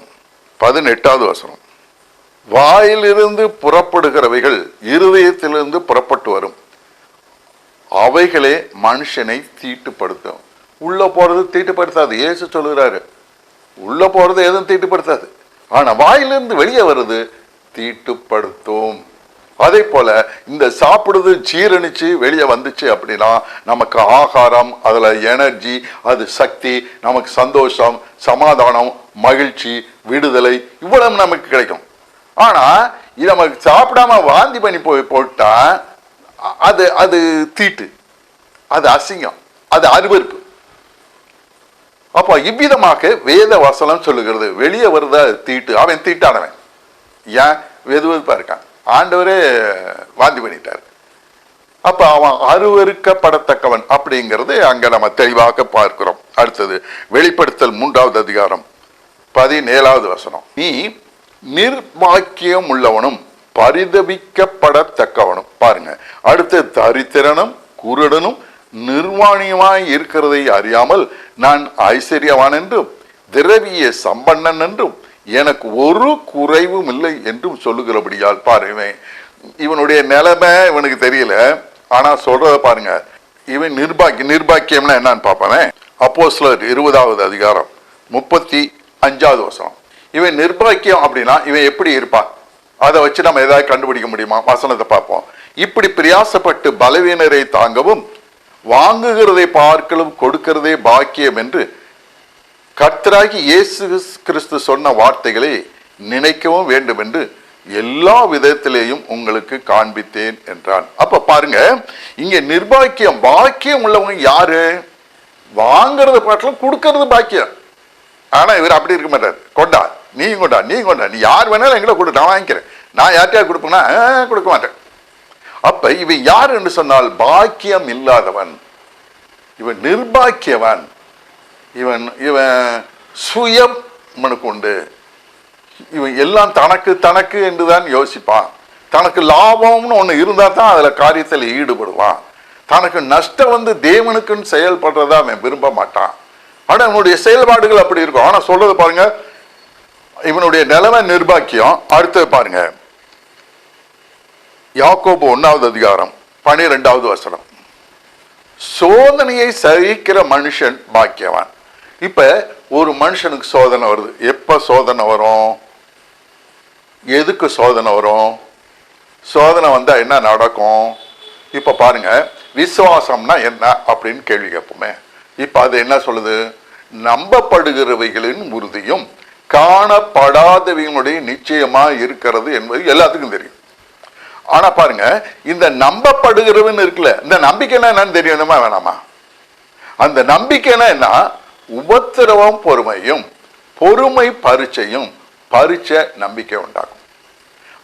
18வது வசனம். வாயிலிருந்து புறப்படுகிறவைகள் இருதயத்திலிருந்து புறப்பட்டு வரும், அவைகளே மனுஷனை தீட்டுப்படுத்தும். உள்ள போறது தீட்டுப்படுத்தாது. இயேசு சொல்லுகிறாரு, உள்ள போறது எதுவும் தீட்டுப்படுத்தாது, ஆனா வாயிலிருந்து வெளியே வருது தீட்டுப்படுத்தும். அதே போல இந்த சாப்பிடுறது ஜீரணிச்சு வெளியே வந்துச்சு அப்படின்னா நமக்கு ஆகாரம், அதுல எனர்ஜி, அது சக்தி, நமக்கு சந்தோஷம், சமாதானம், மகிழ்ச்சி, விடுதலை இவ்வளவு நமக்கு கிடைக்கும். ஆனா இது நமக்கு சாப்பிடாம வாந்தி பண்ணி போட்டா அது அது தீட்டு, அது அசிங்கம், அது அருவருப்பு. அப்போ இவ்விதமாக வேத வசனம் சொல்லுகிறது, வெளியே வருதா தீட்டு, அவன் தீட்டானவன். ஏன்? வெதுவெதுப்பா இருக்கான், ஆண்டவரே வாந்தி பண்ணிட்டார். அப்ப அவன் அருவருக்கப்படத்தக்கவன் அப்படிங்கிறது அங்க நம்ம தெளிவாக பார்க்கிறோம். அடுத்தது வெளிப்படுத்தல் 3வது அதிகாரம் 17வது வசனம். நீ நிர்பாக்கியம் உள்ளவனும் பரிதபிக்கப்படத்தக்கவனும். பாருங்க, அடுத்து தரித்திரனும் குருடனும் நிர்வாணியமாய் இருக்கிறதை அறியாமல் நான் ஐஸ்வர்யவான் என்றும் திரவிய சம்பன்னன் என்றும் எனக்கு ஒரு குறைவும் இல்லை என்றும் சொல்லுகிறபடியால். பாருங்க, இவனுடைய நிலைமை இவனுக்கு தெரியல, ஆனா சொல்றத பாருங்க. இவன் நிர்பாக்கியம்னா என்னன்னு பார்ப்பானே. அப்போஸ்தலர் 20வது அதிகாரம் 35வது வசனம். இவன் நிர்பாக்கியம் அப்படின்னா இவன் எப்படி இருப்பான்? அதை வச்சு நம்ம ஏதாவது கண்டுபிடிக்க முடியுமா? வசனத்தை பார்ப்போம். இப்படி பிரயாசப்பட்டு பலவீனரை தாங்கவும் வாங்குகிறதை பார்க்கலும் கொடுக்கிறதே பாக்கியம் என்று கர்த்தராகி இயேசு கிறிஸ்து சொன்ன வார்த்தைகளை நினைக்கவும் வேண்டும் என்று எல்லா விதத்திலேயும் உங்களுக்கு காண்பித்தேன் என்றான். அப்ப பாருங்க, இங்க நிர்பாக்கியம், பாக்கியம் உள்ளவங்க யாரு? வாங்கறத பாட்டிலும் கொடுக்கறது பாக்கியம். ஆனா இவர் அப்படி இருக்க மாட்டார். கொண்டா, நீ கொண்டா, நீ கொண்டா, நீ யார் வேணாலும் எங்களை கொடு, நான் வாங்கிக்கிறேன். நான் யார்கிட்டயா கொடுப்பேன்னா கொடுக்க மாட்டேன். அப்ப இவன் யார் என்று சொன்னால் பாக்கியம் இல்லாதவன், இவன் நிர்பாக்கியவன், இவன் இவன் சுயம் இவனுக்கு உண்டு. இவன் எல்லாம் தனக்கு தனக்கு என்றுதான் யோசிப்பான். தனக்கு லாபம்னு ஒண்ணு இருந்தா தான் அதுல காரியத்தில் ஈடுபடுவான். தனக்கு நஷ்டம் வந்து தேவனுக்குன்னு செயல்படுறதா அவன் விரும்ப மாட்டான். ஆனா இவனுடைய செயல்பாடுகள் அப்படி இருக்கும். ஆனா சொல்றது பாருங்க, இவனுடைய நிலைமை நிர்பாக்கியம். அடுத்தது பாருங்க, யாக்கோபு 1வது அதிகாரம் 12வது வசனம். சோதனையை சகிக்கிற மனுஷன் பாக்கியவான். இப்ப ஒரு மனுஷனுக்கு சோதனை வருது. எப்ப சோதனை வரும்? எதுக்கு சோதனை வரும்? சோதனை வந்தா என்ன நடக்கும்? இப்ப பாருங்க, விசுவாசம்னா என்ன அப்படின்னு கேள்வி கேட்போமே. இப்ப அது என்ன சொல்லுது? நம்பப்படுகிறவைகளின் உறுதியும் காணப்படாதவைகளுடைய நிச்சயமா இருக்கிறது என்பது எல்லாத்துக்கும் தெரியும். ஆனா பாருங்க, இந்த நம்பப்படுகிறவன் இருக்குல்ல, இந்த நம்பிக்கைன்னா என்னன்னு தெரியணுமா வேணாமா? அந்த நம்பிக்கைன்னா என்ன? உபத்திரவம் பொறுமையும், பொறுமை பரீட்சையும், பரீட்சை நம்பிக்கை உண்டாகும்.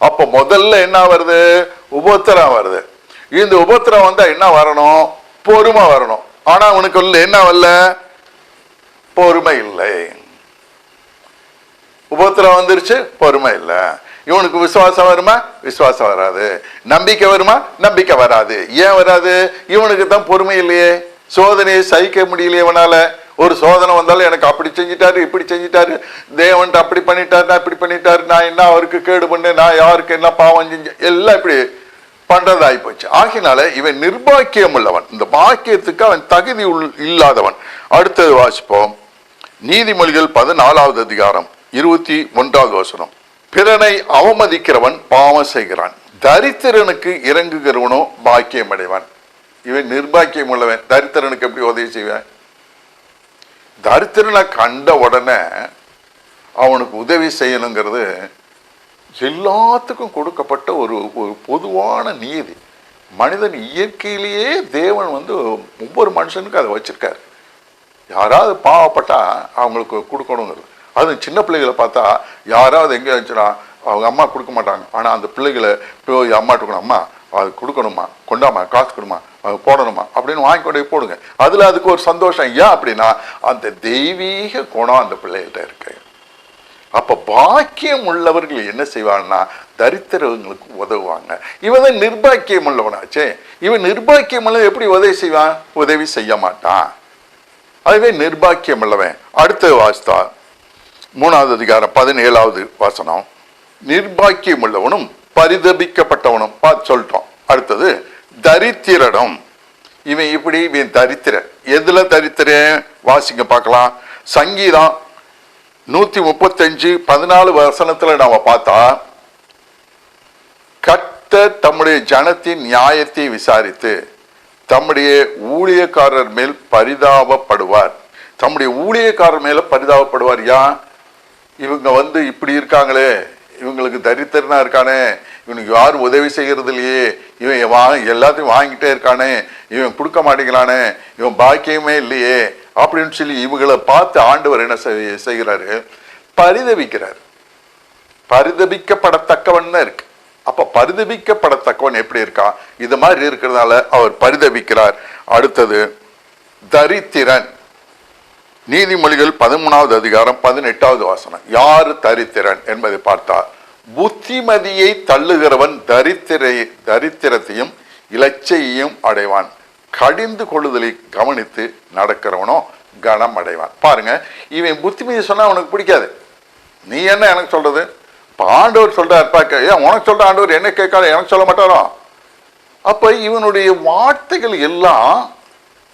அப்ப முதல்ல என்ன வருது? உபத்திரம் வருது. இந்த உபத்திரம் வந்தா என்ன வரணும்? பொறுமை வரணும். ஆனா உனக்கு என்ன வரல? பொறுமை இல்லை. உபத்திரம் வந்துருச்சு, பொறுமை இல்லை. இவனுக்கு விசுவாசம் வருமா? விசுவாசம் வராது. நம்பிக்கை வருமா? நம்பிக்கை வராது. ஏன் வராது? இவனுக்கு தான் பொறுமை இல்லையே. சோதனையை சகிக்க முடியலையே இவனால. ஒரு சோதனை வந்தாலும் எனக்கு அப்படி செஞ்சிட்டாரு, இப்படி செஞ்சிட்டாரு, தேவன் அப்படி பண்ணிட்டாரு, நான் இப்படி பண்ணிட்டாரு, நான் என்ன அவருக்கு கேடு பண்ணேன், நான் யாருக்கு என்ன பாவம் செஞ்சேன், எல்லாம் இப்படி பண்றதாகி போச்சு. ஆகினால இவன் நிர்பாக்கியம் உள்ளவன். இந்த பாக்கியத்துக்கு அவன் தகுதி இல்லாதவன். அடுத்தது வாசிப்போம். நீதிமொழிகள் 14வது அதிகாரம் 21வது வசனம். பிறனை அவமதிக்கிறவன் பாவம் செய்கிறான், தரித்திரனுக்கு இறங்குகிறவனோ பாக்கியம் அடைவான். இவன் நிர்பாக்கியம் உள்ளவன். தரித்திரனுக்கு எப்படி உதவி செய்வான்? தரித்திரனை கண்ட உடனே அவனுக்கு உதவி செய்யணுங்கிறது எல்லாத்துக்கும் கொடுக்கப்பட்ட ஒரு பொதுவான நீதி. மனிதன் இயற்கையிலேயே தேவன் ஒவ்வொரு மனுஷனுக்கும் அதை வச்சிருக்காரு. யாராவது பாவப்பட்டா அவங்களுக்கு கொடுக்கணுங்கிறது. அது சின்ன பிள்ளைகளை பார்த்தா யாராவது எங்கே இருந்துச்சுன்னா அவங்க அம்மா கொடுக்க மாட்டாங்க. ஆனால் அந்த பிள்ளைகளை போய் அம்மா கொடுக்கணும், அம்மா அது கொடுக்கணுமா, கொண்டாமா, காசு கொடுமா, அது போடணுமா அப்படின்னு வாங்கி கொண்டு போய் போடுங்க. அதில் அதுக்கு ஒரு சந்தோஷம். ஏன் அப்படின்னா அந்த தெய்வீக குணம் அந்த பிள்ளைகள்கிட்ட இருக்கு. அப்போ பாக்கியம் உள்ளவர்கள் என்ன செய்வாங்கன்னா தரித்திரவங்களுக்கு உதவுவாங்க. இவன் தான் நிர்பாக்கியம் உள்ளவனாச்சே. இவன் நிர்பாக்கியம் உள்ள எப்படி உதவி செய்வான்? உதவி செய்ய மாட்டான். அதுவே நிர்பாக்கியம் உள்ளவன். அடுத்த வாசித்தா 3வது அதிகாரம் 17வது வசனம். நிர்பாக்கியம் உள்ளவனும் பரிதபிக்கப்பட்டவனும் பார்த்து சொல்லிட்டோம். அடுத்தது தரித்திரனும். இவன் இப்படி இவன் தரித்திரன். எதுல தரித்திரன் வாசிங்க பார்க்கலாம். சங்கீதம் 135:14 வசனத்துல நாம பார்த்தா, கர்த்தர் தம்முடைய ஜனத்தின் நியாயத்தை விசாரித்து தம்முடைய ஊழியக்காரர் மேல் பரிதாபப்படுவார். தம்முடைய ஊழியக்காரர் மேல பரிதாபப்படுவார். யான் இவங்க இப்படி இருக்காங்களே, இவங்களுக்கு தரித்திரனா இருக்கானே, இவனுக்கு யாரும் உதவி செய்கிறது இல்லையே, இவன் எல்லாத்தையும் வாங்கிட்டே இருக்கானே, இவன் கொடுக்க மாட்டேங்கிறானே, இவன் பாக்கியமே இல்லையே அப்படின்னு சொல்லி இவங்களை பார்த்து ஆண்டவர் என்ன செய்கிறாரு? பரிதபிக்கிறார். பரிதபிக்கப்படத்தக்கவன் தான் இருக்கு. அப்ப பரிதபிக்கப்படத்தக்கவன் எப்படி இருக்கான்? இது மாதிரி இருக்கிறதுனால அவர் பரிதபிக்கிறார். அடுத்தது தரித்திரன். நீதிமொழிகள் 13வது அதிகாரம் 18வது வசனம். யாரு தரித்திரன் என்பதை பார்த்தா, புத்திமதியை தள்ளுகிறவன் தரித்திரத்தையும் இலச்சையையும் அடைவான், கடிந்து கொள்ளுதலை கவனித்து நடக்கிறவனோ கனம் அடைவான். பாருங்க, இவன் புத்திமதி சொன்னா அவனுக்கு பிடிக்காது. நீ என்ன எனக்கு சொல்றது? இப்ப ஆண்டவர் சொல்றாரு, ஏன் உனக்கு சொல்ற ஆண்டவர் என்ன கேட்காத எனக்கு சொல்ல மாட்டாரோ? அப்ப இவனுடைய வார்த்தைகள் எல்லாம்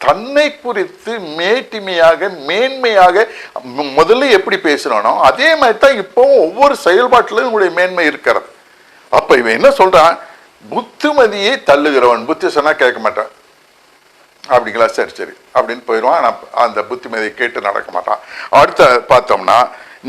தன்னை குறித்து மேட்டிமையாக மேன்மையாக முதல்ல எப்படி பேசுறானோ அதே மாதிரி தான் இப்போ ஒவ்வொரு செயல்பாட்டிலும் இவனுடைய மேன்மை இருக்கிறது. அப்ப இவன் என்ன சொல்றான்? புத்திமதியை தள்ளுகிறவன். புத்தி சொன்னா கேட்க மாட்டான். அப்படிங்களா? சரி சரி அப்படின்னு போயிடுவான். அந்த புத்திமதியை கேட்டு நடக்க மாட்டான். அடுத்த பார்த்தோம்னா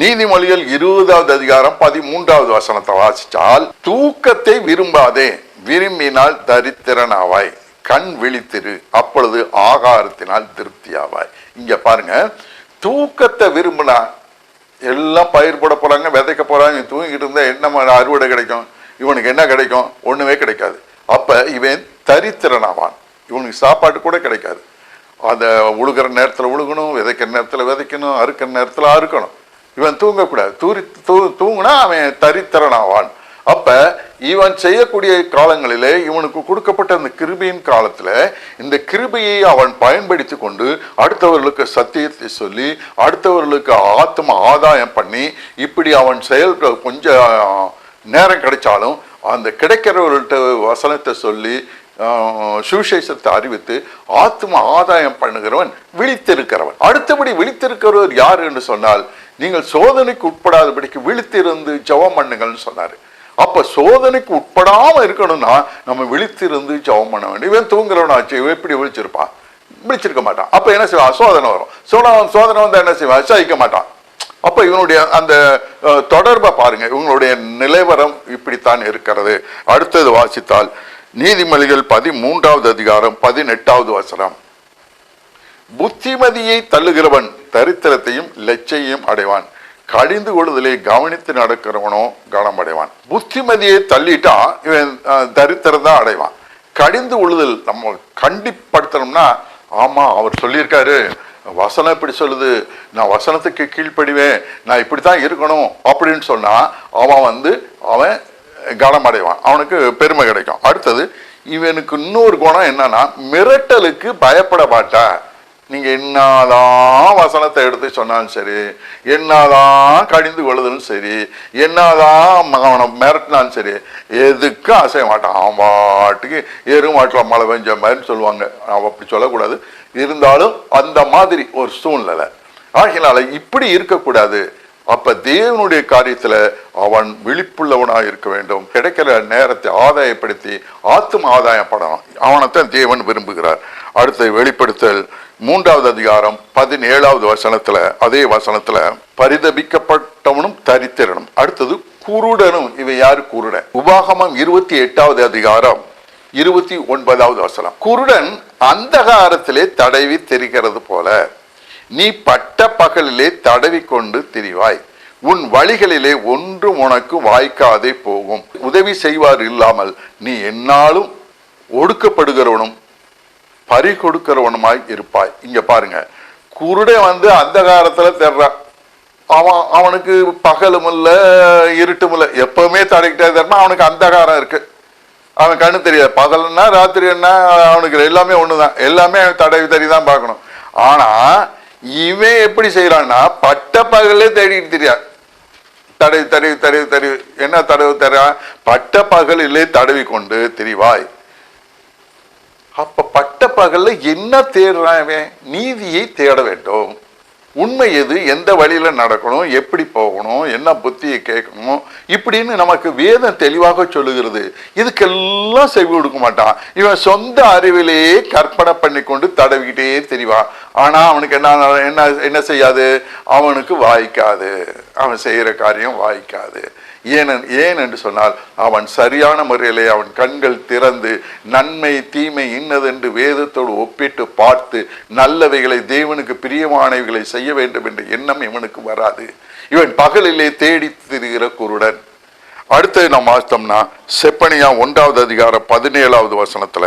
நீதிமொழிகள் 20வது அதிகாரம் 13வது வசனத்தை வாசிச்சால், தூக்கத்தை விரும்பாதே, விரும்பினால் தரித்திரனாவாய், கண் விழித்திரு, அப்பொழுது ஆகாரத்தினால் திருப்தியாவாய். இங்க பாருங்க, தூக்கத்தை விரும்பினா எல்லாம் பயிர் போட போறாங்க, விதைக்க போறாங்க. தூங்கிட்டு இருந்தா என்ன அறுவடை கிடைக்கும்? இவனுக்கு என்ன கிடைக்கும்? ஒண்ணுமே கிடைக்காது. அப்ப இவன் தரித்திரனாவான். இவனுக்கு சாப்பாட்டு கூட கிடைக்காது. அந்த உழுகிற நேரத்தில் உழுகணும், விதைக்கிற நேரத்தில் விதைக்கணும், அறுக்கிற நேரத்தில் அறுக்கணும். இவன் தூங்கக்கூடாது. தூங்குனா அவன் தரித்திரனாவான். அப்ப இவன் செய்யக்கூடிய காலங்களிலே இவனுக்கு கொடுக்கப்பட்ட அந்த கிருபையின் காலத்துல இந்த கிருபையை அவன் பயன்படுத்தி கொண்டு அடுத்தவர்களுக்கு சத்தியத்தை சொல்லி அடுத்தவர்களுக்கு ஆதாயம் பண்ணி இப்படி அவன் செயல்கள் கொஞ்சம் நேரம் கிடைச்சாலும் அந்த கிடைக்கிறவர்கள்ட்ட வசனத்தை சொல்லி சுவிசேஷத்தை அறிவித்து ஆதாயம் பண்ணுகிறவன் விழித்திருக்கிறவன். அடுத்தபடி விழித்திருக்கிறவர் யார் என்று சொன்னால், நீங்கள் சோதனைக்கு உட்படாதபடிக்கு விழித்திருந்து ஜெபம் பண்ணுங்கள்னு சொன்னாரு. அப்ப சோதனைக்கு உட்படாம இருக்கணும்னா நம்ம விழித்திருந்து ஜெபம் பண்ண வேண்டும். இவன் தூங்குறவனாச்சு, இவன் எப்படி விழிச்சிருப்பான்? விழிச்சிருக்க மாட்டான். அப்ப என்ன செய்வான்? சோதனை வரும். சோதனை வந்து என்ன செய்வான்? சகிக்க மாட்டான். அப்ப இவனுடைய அந்த தொடர்பை பாருங்க. இவங்களுடைய நிலைவரம் இப்படித்தான் இருக்கிறது. அடுத்தது வாசித்தால் நீதிமொழிகள் 13வது அதிகாரம் 18வது வசனம். புத்திமதியை தள்ளுகிறவன் தரித்திரத்தையும் லட்சையும் அடைவான், கடிந்து கொள்ளுதலை கவனித்து நடக்கிறவனோ கனம் அடைவான். புத்திமதியை தள்ளிட்டா இவன் தரித்திரம் தான் அடைவான். கடிந்து கொள்ளுதல் நம்ம கண்டிப்படுத்தணும்னா, ஆமா அவர் சொல்லியிருக்காரு, வசனம் இப்படி சொல்லுது, நான் வசனத்துக்கு கீழ்ப்படிவேன், நான் இப்படித்தான் இருக்கணும் அப்படின்னு சொன்னா அவன் கனம் அடைவான், அவனுக்கு பெருமை கிடைக்கும். அடுத்தது இவனுக்கு இன்னொரு குணம் என்னன்னா, மிரட்டலுக்கு பயப்பட மாட்டான். நீங்க என்னதான் வசனத்தை எடுத்து சொன்னாலும் சரி, என்னதான் கடிந்து கொள்ளுதலும் சரி, என்னதான் அவனை மிரட்டினாலும் சரி, எதுக்கும் அசைய மாட்டான். அவன் பாட்டுக்கு எருமாட்டில் மழை பெஞ்ச மாதிரி சொல்லுவாங்க. அவன் அப்படி சொல்லக்கூடாது, இருந்தாலும் அந்த மாதிரி ஒரு சூழ்நிலை. ஆகினால இப்படி இருக்கக்கூடாது. அப்ப தேவனுடைய காரியத்துல அவன் விழிப்புள்ளவனாக இருக்க வேண்டும். கிடைக்கிற நேரத்தை ஆதாயப்படுத்தி ஆதாயம் படணும். அவனைத்தான் தேவன் விரும்புகிறார். அடுத்து வெளிப்படுத்தல் 3வது அதிகாரம் 17வது வசனத்துல, அதே வசனத்துல பரிதபிக்கப்பட்டவனும் தரித்திரனும். அடுத்தது குருடனும். இவன் யாரு? குருடன். உபாகமம் 28வது அதிகாரம் 29வது வசனம். குருடன் அந்தகாரத்திலே தடவி தெரிகிறது போல நீ பட்ட பகலிலே தடவி கொண்டு திரிவாய், உன் வழிகளிலே ஒன்றும் உனக்கு வாய்க்காதே போகும். உதவி செய்வார் இல்லாமல் நீ என்னாலும் ஒடுக்கப்படுகிறவனும் பறி கொடுக்கிறவனுமாய் இருப்பாய். இங்க பாருங்க, குருடன் அந்தகாரத்துல தேடுறான். அவனுக்கு பகலும் இல்ல இருட்டும் இல்ல, எப்பவுமே தடைக்கிட்டே தேடுறான். அவனுக்கு அந்தகாரம் இருக்கு, அவன் கண்ணு தெரியாது. பகல்னா ராத்திரி என்ன அவனுக்கு எல்லாமே ஒண்ணுதான், எல்லாமே தடவி தறிதான் பார்க்கணும். ஆனா இவன் எப்படி செய்யறான்னா பட்ட பகலே தேடிட்டு தெரியாது. தடவி தடவி தடவி தடவி என்ன தடவி தர பட்ட பகலிலே தடவி கொண்டு திரிவாய். அப்ப பட்ட பகல்ல என்ன தேடுறான்? நீதியை தேட வேண்டும். உண்மை எது, எந்த வழியில நடக்கணும், எப்படி போகணும், என்ன புத்தியை கேட்கணும், இப்படின்னு நமக்கு வேதம் தெளிவாக சொல்லுகிறது. இதுக்கெல்லாம் செவி கொடுக்க மாட்டான். இவன் சொந்த அறிவிலேயே கற்பனை பண்ணி கொண்டு தடவிக்கிட்டே தெரிவான். ஆனா அவனுக்கு என்ன செய்யாது? அவனுக்கு வாய்க்காது, அவன் செய்யற காரியம் வாய்க்காது. ஏன் என்று சொன்னால் அவன் சரியான முறையிலே அவன் கண்கள் திறந்து நன்மை தீமை இன்னதென்று வேதத்தோடு ஒப்பிட்டு பார்த்து நல்லவைகளை தேவனுக்கு பிரியமானவைகளை செய்ய வேண்டும் என்ற எண்ணம் இவனுக்கு வராது. இவன் பகலிலே தேடி திரிகிற குருடன். அடுத்தது நாம் பார்த்தோம்னா செப்பனியா 1வது அதிகாரம் 17வது வசனத்துல,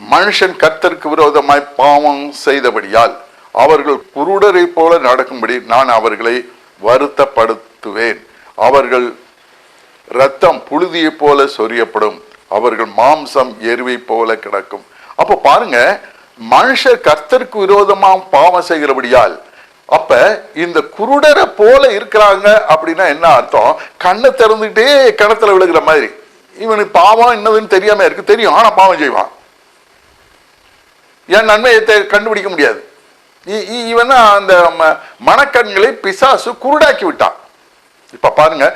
மனுஷன் கர்த்தருக்கு விரோதமாய் பாவம் செய்தபடியால் அவர்கள் குருடரை போல நடக்கும்படி நான் அவர்களை வருத்தப்படுத்துவேன். அவர்கள் ரத்தம் புழுதியை போல சொரியப்படும், அவர்கள் மாம்சம் எருவை போல கிடக்கும். அப்ப பாருங்க, மனுஷர் கர்த்தருக்கு விரோதமா பாவம் செய்கிறபடியால், அப்ப இந்த குருடரை போல இருக்கிறாங்க அப்படின்னா என்ன அர்த்தம்? கண்ணை திறந்துட்டே கிணத்துல விழுகிற மாதிரி. இவனுக்கு பாவம் என்னதுன்னு தெரியாம இருக்கு, தெரியும், ஆனா பாவம் செய்வான். என் நன்மையை கண்டுபிடிக்க முடியாது. இவன் அந்த மனக்கண்களை பிசாசு குருடாக்கி விட்டான். இப்ப பாருங்க,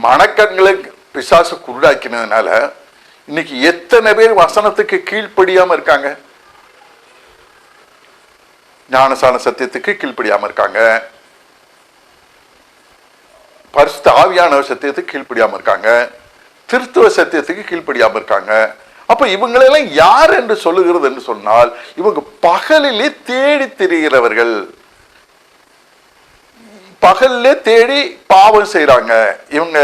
மனக்கண்களை பிசாசு குருடாக்கினதுனால இன்னைக்கு எத்தனை பேர் வசனத்துக்கு கீழ்ப்படியாம இருக்காங்க, ஞானசான சத்தியத்துக்கு கீழ்ப்படியாம இருக்காங்க, பரிசுத்த ஆவியான சத்தியத்துக்கு கீழ்ப்படியாம இருக்காங்க, திருத்துவ சத்தியத்துக்கு கீழ்ப்படியாம இருக்காங்க. அப்ப இவங்களெல்லாம் யார் என்று சொல்லுகிறது என்று சொன்னால், இவங்க பகலிலே தேடி திரிகிறவர்கள், பகல்ல தேடி பாவம் செய்யறாங்க, இவங்க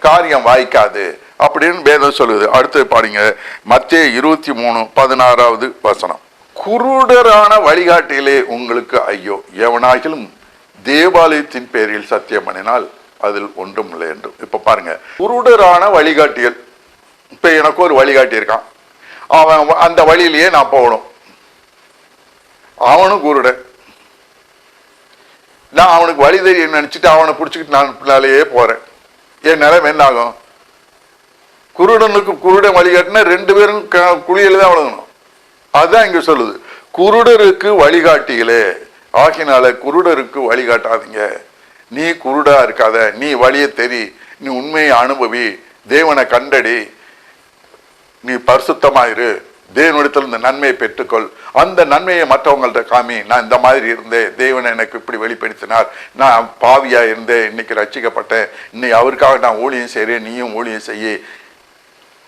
காரியம் வாய்க்காது அப்படின்னு வேதம் சொல்லுது. அடுத்து பாருங்க, மத்தேயு 23:16வது வசனம், குருடரான வழிகாட்டிலே உங்களுக்கு ஐயோ, எவனாகிலும் தேவாலயத்தின் பேரில் சத்தியம் பண்ணினால் அதில் ஒன்றும் இல்லை என்று. இப்ப பாருங்க, குருடரான வழிகாட்டியல். இப்ப எனக்கு ஒரு வழிகாட்டி இருக்கான், அவன் அந்த வழியிலேயே நான் போகணும், அவனும் குருடன். நான் அவனுக்கு வழி தெரியும் நினைச்சிட்டு அவனை பிடிச்சிக்கிட்டு நான் பின்னாலேயே போறேன். என் நிலைமை என்ன ஆகும்? குருடனுக்கு குருடன் வழிகாட்டினா 2 பேரும் குழியில தான் விழுகணும். அதுதான் இங்க சொல்லுது, குருடருக்கு வழிகாட்டிகளே ஆகினால குருடருக்கு வழிகாட்டாதீங்க. நீ குருடா இருக்காத, நீ வழியை தெரி, நீ உண்மையை அனுபவி, தேவனை கண்டடி, நீ பரிசுத்தமாயிரு, தேவனிடத்தில் இந்த நன்மையை பெற்றுக்கொள், அந்த நன்மையை மற்றவங்கள்ட்ட காமி. நான் இந்த மாதிரி இருந்தேன், தேவனை எனக்கு இப்படி வெளிப்படுத்தினார், நான் பாவியா இருந்தேன், இன்னைக்கு ரட்சிக்கப்பட்டேன், இன்னைக்கு அவருக்காக நான் ஊழியம் செய்கிறேன், நீயும் ஊழியம் செய்ய.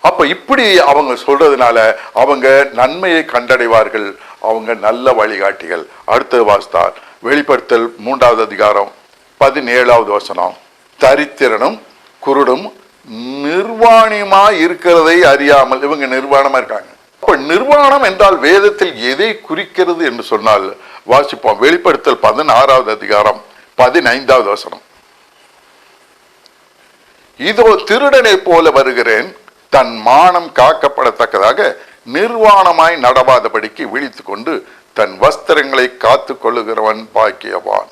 அப்ப இப்படி அவங்க சொல்றதுனால அவங்க நன்மையை கண்டடைவார்கள், அவங்க நல்ல வழிகாட்டிகள். அடுத்தது வாஸ்தார் வெளிப்படுத்தல் 3வது அதிகாரம் 17வது வசனம், தரித்திரனும் குருடும் நிர்வாணமா இருக்கிறதை அறியாமல், இவங்க நிர்வாணமா இருக்காங்க. அப்ப நிர்வாணம் என்றால் வேதத்தில் எதை குறிக்கிறது என்று சொன்னால் வாசிப்போம். வெளிப்படுத்தல் 16வது அதிகாரம் 15வது வசனம், இதோ திருடனை போல வருகிறேன், தன் மானம் காக்கப்படத்தக்கதாக நிர்வாணமாய் நடவாதபடிக்கு விழித்துக் கொண்டு தன் வஸ்திரங்களை காத்து கொள்ளுகிறவன் பாக்கியவான்.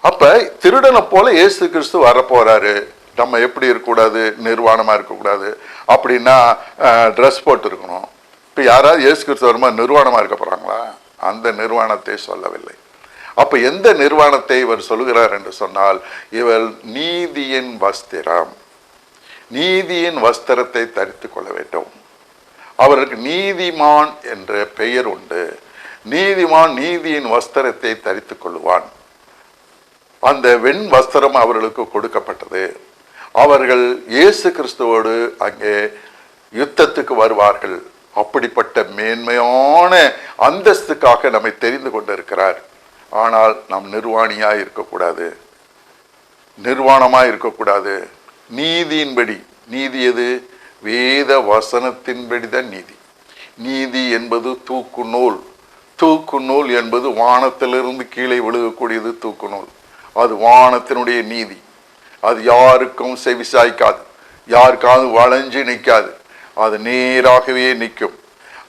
அப்ப திருடனை போல இயேசு கிறிஸ்து வரப்போறாரு. நம்ம எப்படி இருக்கக்கூடாது? நிர்வாணமா இருக்கக்கூடாது. அப்படின்னா ட்ரெஸ் போட்டு இருக்கணும். இப்ப யாராவது இயேசு கிறிஸ்து வரும்போது நிர்வாணமா இருக்க போறாங்களா? அந்த நிர்வாணத்தை சொல்லவில்லை. அப்ப எந்த நிர்வாணத்தை இவர் சொல்லுகிறார் என்று சொன்னால், இவர் நீதியின் வஸ்திரம், நீதியின் வஸ்திரத்தை தரித்து கொள்ள வேண்டும். அவருக்கு நீதிமான் என்ற பெயர் உண்டு. நீதிமான் நீதியின் வஸ்திரத்தை தரித்து கொள்ளுவான். அந்த வெண் வஸ்திரம் அவர்களுக்கு கொடுக்கப்பட்டது. அவர்கள் இயேசு கிறிஸ்துவோடு அங்கே யுத்தத்துக்கு வருவார்கள். அப்படிப்பட்ட மேன்மையான அந்தஸ்துக்காக நம்மை தெரிந்து கொண்டிருக்கிறார். ஆனால் நாம் நிர்வாணியாய் இருக்கக்கூடாது. நிர்வாணமாக இருக்கக்கூடாது. நீதியின்படி, நீதி எது? வேத வசனத்தின்படி தான் நீதி. நீதி என்பது தூக்கு நூல். தூக்கு நூல் என்பது வானத்திலிருந்து கீழே விழுகக்கூடியது. தூக்கு நூல் அது வானத்தினுடைய நீதி. அது யாருக்கும் செவிசாய்க்காது, யாருக்காவது வளைஞ்சு நிற்காது, அது நேராகவே நிற்கும்.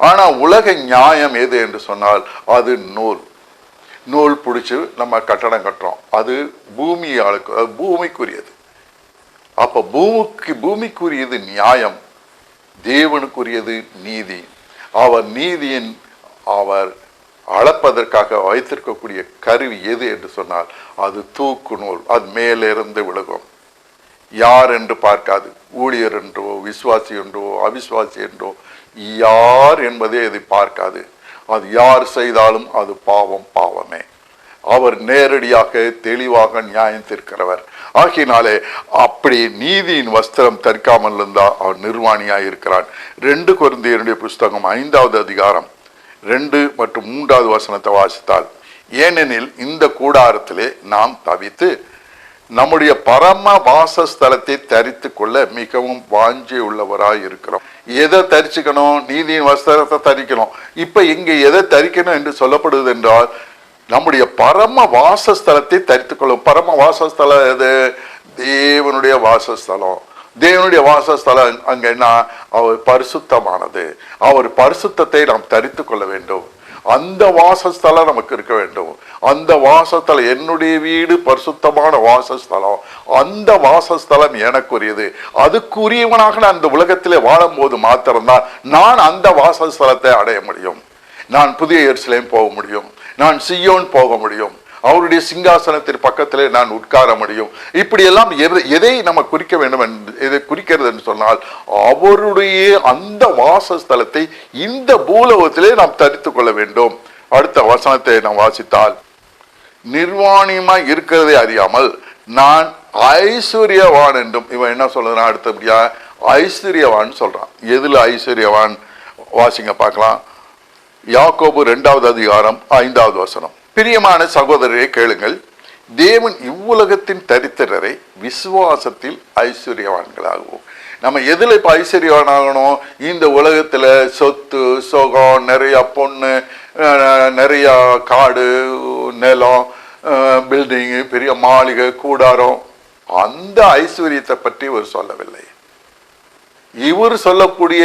ஆனால் உலக நியாயம் எது என்று சொன்னால் அது நூல். நூல் பிடிச்சி நம்ம கட்டடம் கட்டுறோம், அது பூமியாளுக்கு, அது பூமிக்குரியது. அப்போ பூமிக்குரியது நியாயம், தேவனுக்குரியது நீதி. அவர் நீதியின் அவர் அளப்பதற்காக வைத்திருக்கக்கூடிய கருவி எது என்று சொன்னால் அது தூக்கு நூல். அது மேலிருந்து விழுகும். யார் என்று பார்க்காது. ஊழியர் என்றோ, விசுவாசி என்றோ, அவிசுவாசி என்றோ, யார் என்பதே அதை பார்க்காது. அது யார் செய்தாலும் அது பாவம், பாவமே. அவர் நேரடியாக தெளிவாக நியாயம் தீர்க்கிறவர். ஆகினாலே அப்படி நீதியின் வஸ்திரம் தரிக்காமல் இருந்தால் அவர் நிர்வாணியாக இருக்கிறான். 2 கொரிந்தியருடைய புஸ்தகம் 5வது அதிகாரம் 2 மற்றும் 3வது வசனத்தை வாசித்தால், ஏனெனில் இந்த கூடாரத்திலே நாம் தவித்து நம்முடைய பரம வாசஸ்தலத்தை தரித்து கொள்ள மிகவும் வாஞ்சி உள்ளவராய் இருக்கிறோம். எதை தரிச்சுக்கணும்? நீதியின் வஸ்திரத்தை தரிக்கணும். இப்ப இங்க எதை தரிக்கணும் என்று சொல்லப்படுது என்றால் நம்முடைய பரம வாசஸ்தலத்தை தரித்து கொள்ளும். பரம வாசஸ்தலம் எது? தேவனுடைய வாசஸ்தலம். தேவனுடைய வாசஸ்தலம் அங்க என்ன? அவர் பரிசுத்தமானது. அவர் பரிசுத்தத்தை நாம் தரித்து கொள்ள வேண்டும். அந்த வாசஸ்தலம் நமக்கு இருக்க வேண்டும். அந்த வாசஸ்தலம், என்னுடைய வீடு பரிசுத்தமான வாசஸ்தலம், அந்த வாசஸ்தலம் எனக்குரியது. அதுக்குரியவனாக நான் இந்த உலகத்திலே வாழும் போது மாத்திரம்தான் நான் அந்த வாசஸ்தலத்தை அடைய முடியும். நான் புதிய எருசலேம் போக முடியும், நான் சீயோன் போக முடியும், அவருடைய சிங்காசனத்தின் பக்கத்திலே நான் உட்கார முடியும். இப்படி எல்லாம் எதை நம்ம குறிக்க வேண்டும் எதை குறிக்கிறது என்று சொன்னால் அவருடைய அந்த வாசஸ்தலத்தை இந்த பூலோகத்திலே நாம் தரித்து கொள்ள வேண்டும். அடுத்த வசனத்தை நாம் வாசித்தால், நிர்வாணியமாய் இருக்கிறதை அறியாமல் நான் ஐஸ்வர்யவான் என்றும். இவன் என்ன சொல்றான்? அடுத்தபடியா ஐஸ்வர்யவான் சொல்றான். எதுல ஐஸ்வர்யவான்? வாசிங்க பார்க்கலாம். யாக்கோபு 2வது அதிகாரம் 5வது வசனம். பிரியமான சகோதரரை கேளுங்கள், தேவன் இவ்வுலகத்தின் தரித்திரரை விசுவாசத்தில் ஐஸ்வர்யவான்களாகவும். நம்ம எதுல இப்ப ஐஸ்வர்யவானாகணும்? இந்த உலகத்துல சொத்து சுகம், நிறைய பொண்ணு, நிறைய காடு நிலம், பில்டிங்கு, பெரிய மாளிகை, கூடாரம், அந்த ஐஸ்வர்யத்தை பற்றி இவர் சொல்லவில்லை. இவர் சொல்லக்கூடிய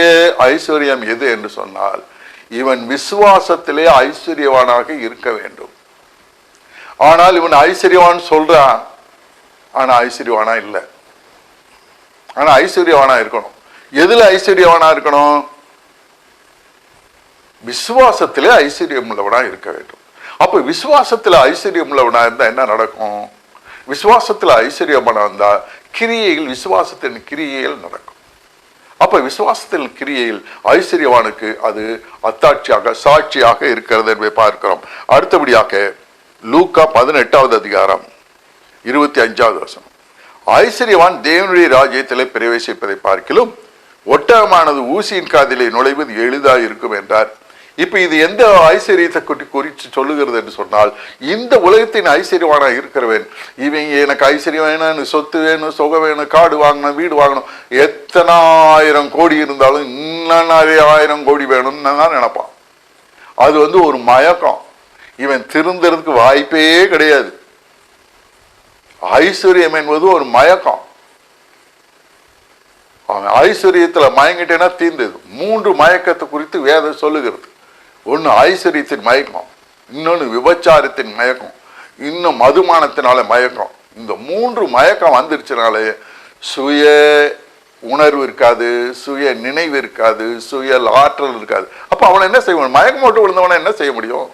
ஐஸ்வர்யம் எது என்று சொன்னால் இவன் விசுவாசத்திலே ஐஸ்வர்யவானாக இருக்க வேண்டும். ஆனால் இவன் ஐஸ்வர்யவான் சொல்றான், ஆனா ஐஸ்வர்யவானா இல்லை. ஆனா ஐஸ்வர்யவானா இருக்கணும். எதுல ஐஸ்வர்யவானா இருக்கணும்? விசுவாசத்திலே ஐஸ்வர்யம் உள்ளவனா இருக்க வேண்டும். அப்ப விசுவாசத்துல ஐஸ்வர்யம் உள்ளவனா இருந்தா என்ன நடக்கும்? விசுவாசத்துல ஐஸ்வர்யமானா இருந்தா கிரியைகள், விசுவாசத்தின் கிரியைகள் நடக்கும். அப்ப விசுவாசத்தின் கிரியையில் ஐஸ்வர்யவானுக்கு அது அத்தாட்சியாக, சாட்சியாக இருக்கிறது என்பதை பார்க்கிறோம். அடுத்தபடியாக லூக்கா 18வது அதிகாரம் 25வது வசனம். ஐஸ்வர்யவான் தேவனுடைய ராஜ்யத்திலே பிரவேசிப்பதை பார்க்கிலும் ஒட்டகமானது ஊசியின் காதிலே நுழைவது எளிதாக இருக்கும் என்றார். இப்ப இது எந்த ஐஸ்வர்யத்தை குறித்து சொல்லுகிறது என்று சொன்னால், இந்த உலகத்தின் ஐஸ்வர்யவானா இருக்கிறவன் இவங்க எனக்கு ஐஸ்வர்யம் வேணும், சொத்து வேணும், சுகம் வேணும், காடு வாங்கணும், வீடு வாங்கணும், எத்தனை 1000 கோடி இருந்தாலும் இன்னும் நிறைய 1000 கோடி வேணும்னு தான் நினைப்பான். அது ஒரு மயக்கம். இவன் திருந்துறதுக்கு வாய்ப்பே கிடையாது. ஐஸ்வர்யம் என்பது ஒரு மயக்கம். அவன் ஐஸ்வர்யத்துல மயங்கிட்டேன்னா தீர்ந்தது. 3 மயக்கத்தை குறித்து வேதம் சொல்லுகிறது. ஒன்று ஐஸ்வர்யத்தின் மயக்கம், இன்னொன்று விபச்சாரத்தின் மயக்கம், இன்னும் மதுமானத்தினால மயக்கம். இந்த 3 மயக்கம் வந்துருச்சுனாலே சுய உணர்வு இருக்காது, சுய நினைவு இருக்காது, சுய ஆற்றல் இருக்காது. அப்ப அவன் என்ன செய்வான்? மயக்கம் போட்டு விழுந்தவன என்ன செய்ய முடியும்?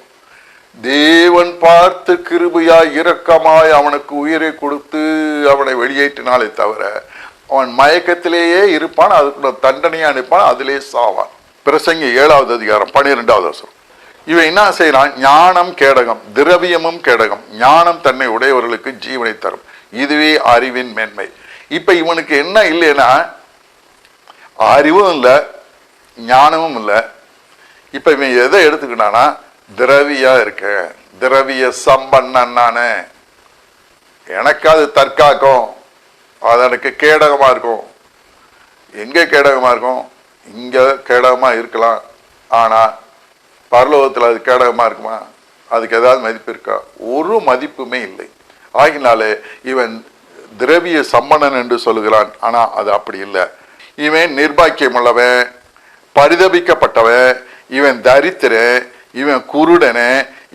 தேவன் பார்த்து கிருபையாய் இரக்கமாய் அவனுக்கு உயிரை கொடுத்து அவனை வெளியேற்றினாலே தவிர அவன் மயக்கத்திலேயே இருப்பான். அதுக்கு தண்டனையா நிற்பான், அதிலே சாவான். பிரசங்கி 7வது அதிகாரம் 12வது வசனம். இவன் என்ன செய்யறான்? ஞானம் கேடகம், திரவியமும் கேடகம், ஞானம் தன்னை உடையவர்களுக்கு ஜீவனை தரும், இதுவே அறிவின் மேன்மை. இப்ப இவனுக்கு என்ன இல்லைன்னா அறிவும் இல்லை, ஞானமும் இல்லை. இப்ப இவன் எதை எடுத்துக்கிட்டானா? திரவியா இருக்க, திரவிய சம்பன்னன் நானே. எனக்கு அது தற்காக்கும், அது எனக்கு கேடகமா இருக்கும். எங்க கேடகமா இருக்கும்? இங்க கேடகமா இருக்கலாம், ஆனா பரலோகத்தில் அது கேடகமா இருக்குமா? அதுக்கு ஏதாவது மதிப்பு இருக்கா? ஒரு மதிப்புமே இல்லை. ஆகினாலே இவன் திரவிய சம்பனன் என்று சொல்லுகிறான், ஆனா அது அப்படி இல்லை. இவன் நிர்பாக்கியம் உள்ளவன், பரிதபிக்கப்பட்டவன், இவன் தரித்திரன், இவன் குருடனே,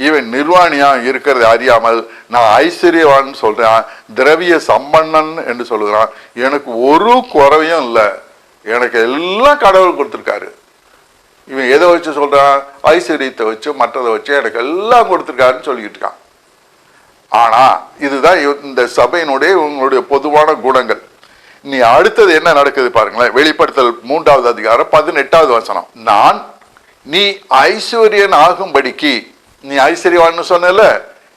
இவன் நிர்வாணியா இருக்கிறது அறியாமல் நான் ஐஸ்வர்யவான் சொல்றான், திரவிய சம்பன்னன் என்று சொல்லுகிறான். எனக்கு ஒரு குறையும் இல்லை, எனக்கு எல்லாம் கடவுள் கொடுத்திருக்காரு. இவன் எதை வச்சு சொல்றான்? ஐஸ்வர்யத்தை வச்சு மற்றதை வச்சு எனக்கு எல்லாம் கொடுத்திருக்காருன்னு சொல்லிட்டு இருக்கான். ஆனா இதுதான் இந்த சபையினுடைய உங்களுடைய பொதுவான குணங்கள். நீ அடுத்தது என்ன நடக்குது பாருங்களேன். வெளிப்படுத்தல் 3வது அதிகாரம் 18வது வசனம். நான் நீ ஐஸ்வர்யன் ஆகும்படிக்கு, நீ ஐஸ்வர்யவான்னு சொன்னல,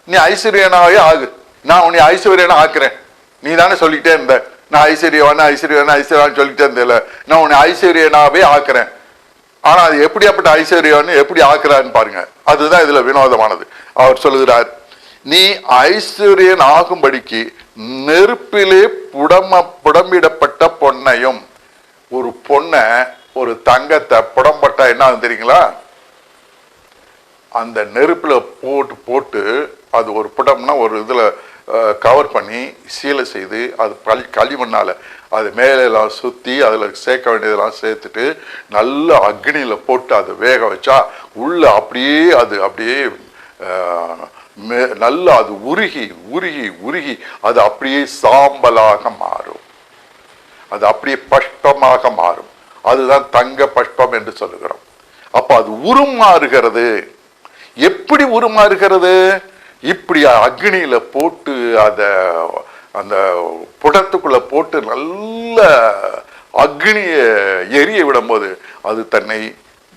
நீ ஐஸ்வர்யனாவே ஆகு, நான் உன்னை ஐஸ்வர்யனா ஆக்குறேன். நீ தானே சொல்லிட்டே இருந்த நான் ஐஸ்வர்யவான ஐஸ்வர்யவான ஐஸ்வர்யான்னு சொல்லிட்டே இருந்தேல, நான் உன்னை ஐஸ்வர்யனாவே ஆக்குறேன். ஆனா அது எப்படியாப்பட்ட ஐஸ்வர்யான்னு எப்படி ஆக்குறான்னு பாருங்க. அதுதான் இதுல வினோதமானது. அவர் சொல்லுகிறார், நீ ஐஸ்வர்யன் ஆகும்படிக்கு நெருப்பிலே புடம்பிடப்பட்ட பொன்னையும். ஒரு பொண்ணை, ஒரு தங்கத்தை புடம்பட்டா என்ன ஆகும் தெரியுங்களா? அந்த நெருப்புல போட்டு போட்டு அது ஒரு புடம்னா ஒரு இதுல கவர் பண்ணி சீலை செய்து அது களிமண்ணால அது மேலெல்லாம் சுத்தி அதுல சேர்க்க வேண்டியதெல்லாம் சேர்த்துட்டு நல்ல அக்னியில போட்டு அதை வேக வச்சா உள்ள அப்படியே அது அப்படியே நல்லா அது உருகி உருகி உருகி அது அப்படியே சாம்பலாக மாறும், அது அப்படியே பஷ்பமாக மாறும். அதுதான் தங்க பஷ்பம் என்று சொல்லுகிறோம். அப்ப அது உருமாறுகிறது. எப்படி உருமாறுகிறது? இப்படி அக்னியில போட்டு அத அந்த புடத்துக்குள்ள போட்டு நல்ல அக்னிய எரிய விடும்போது அது தன்னை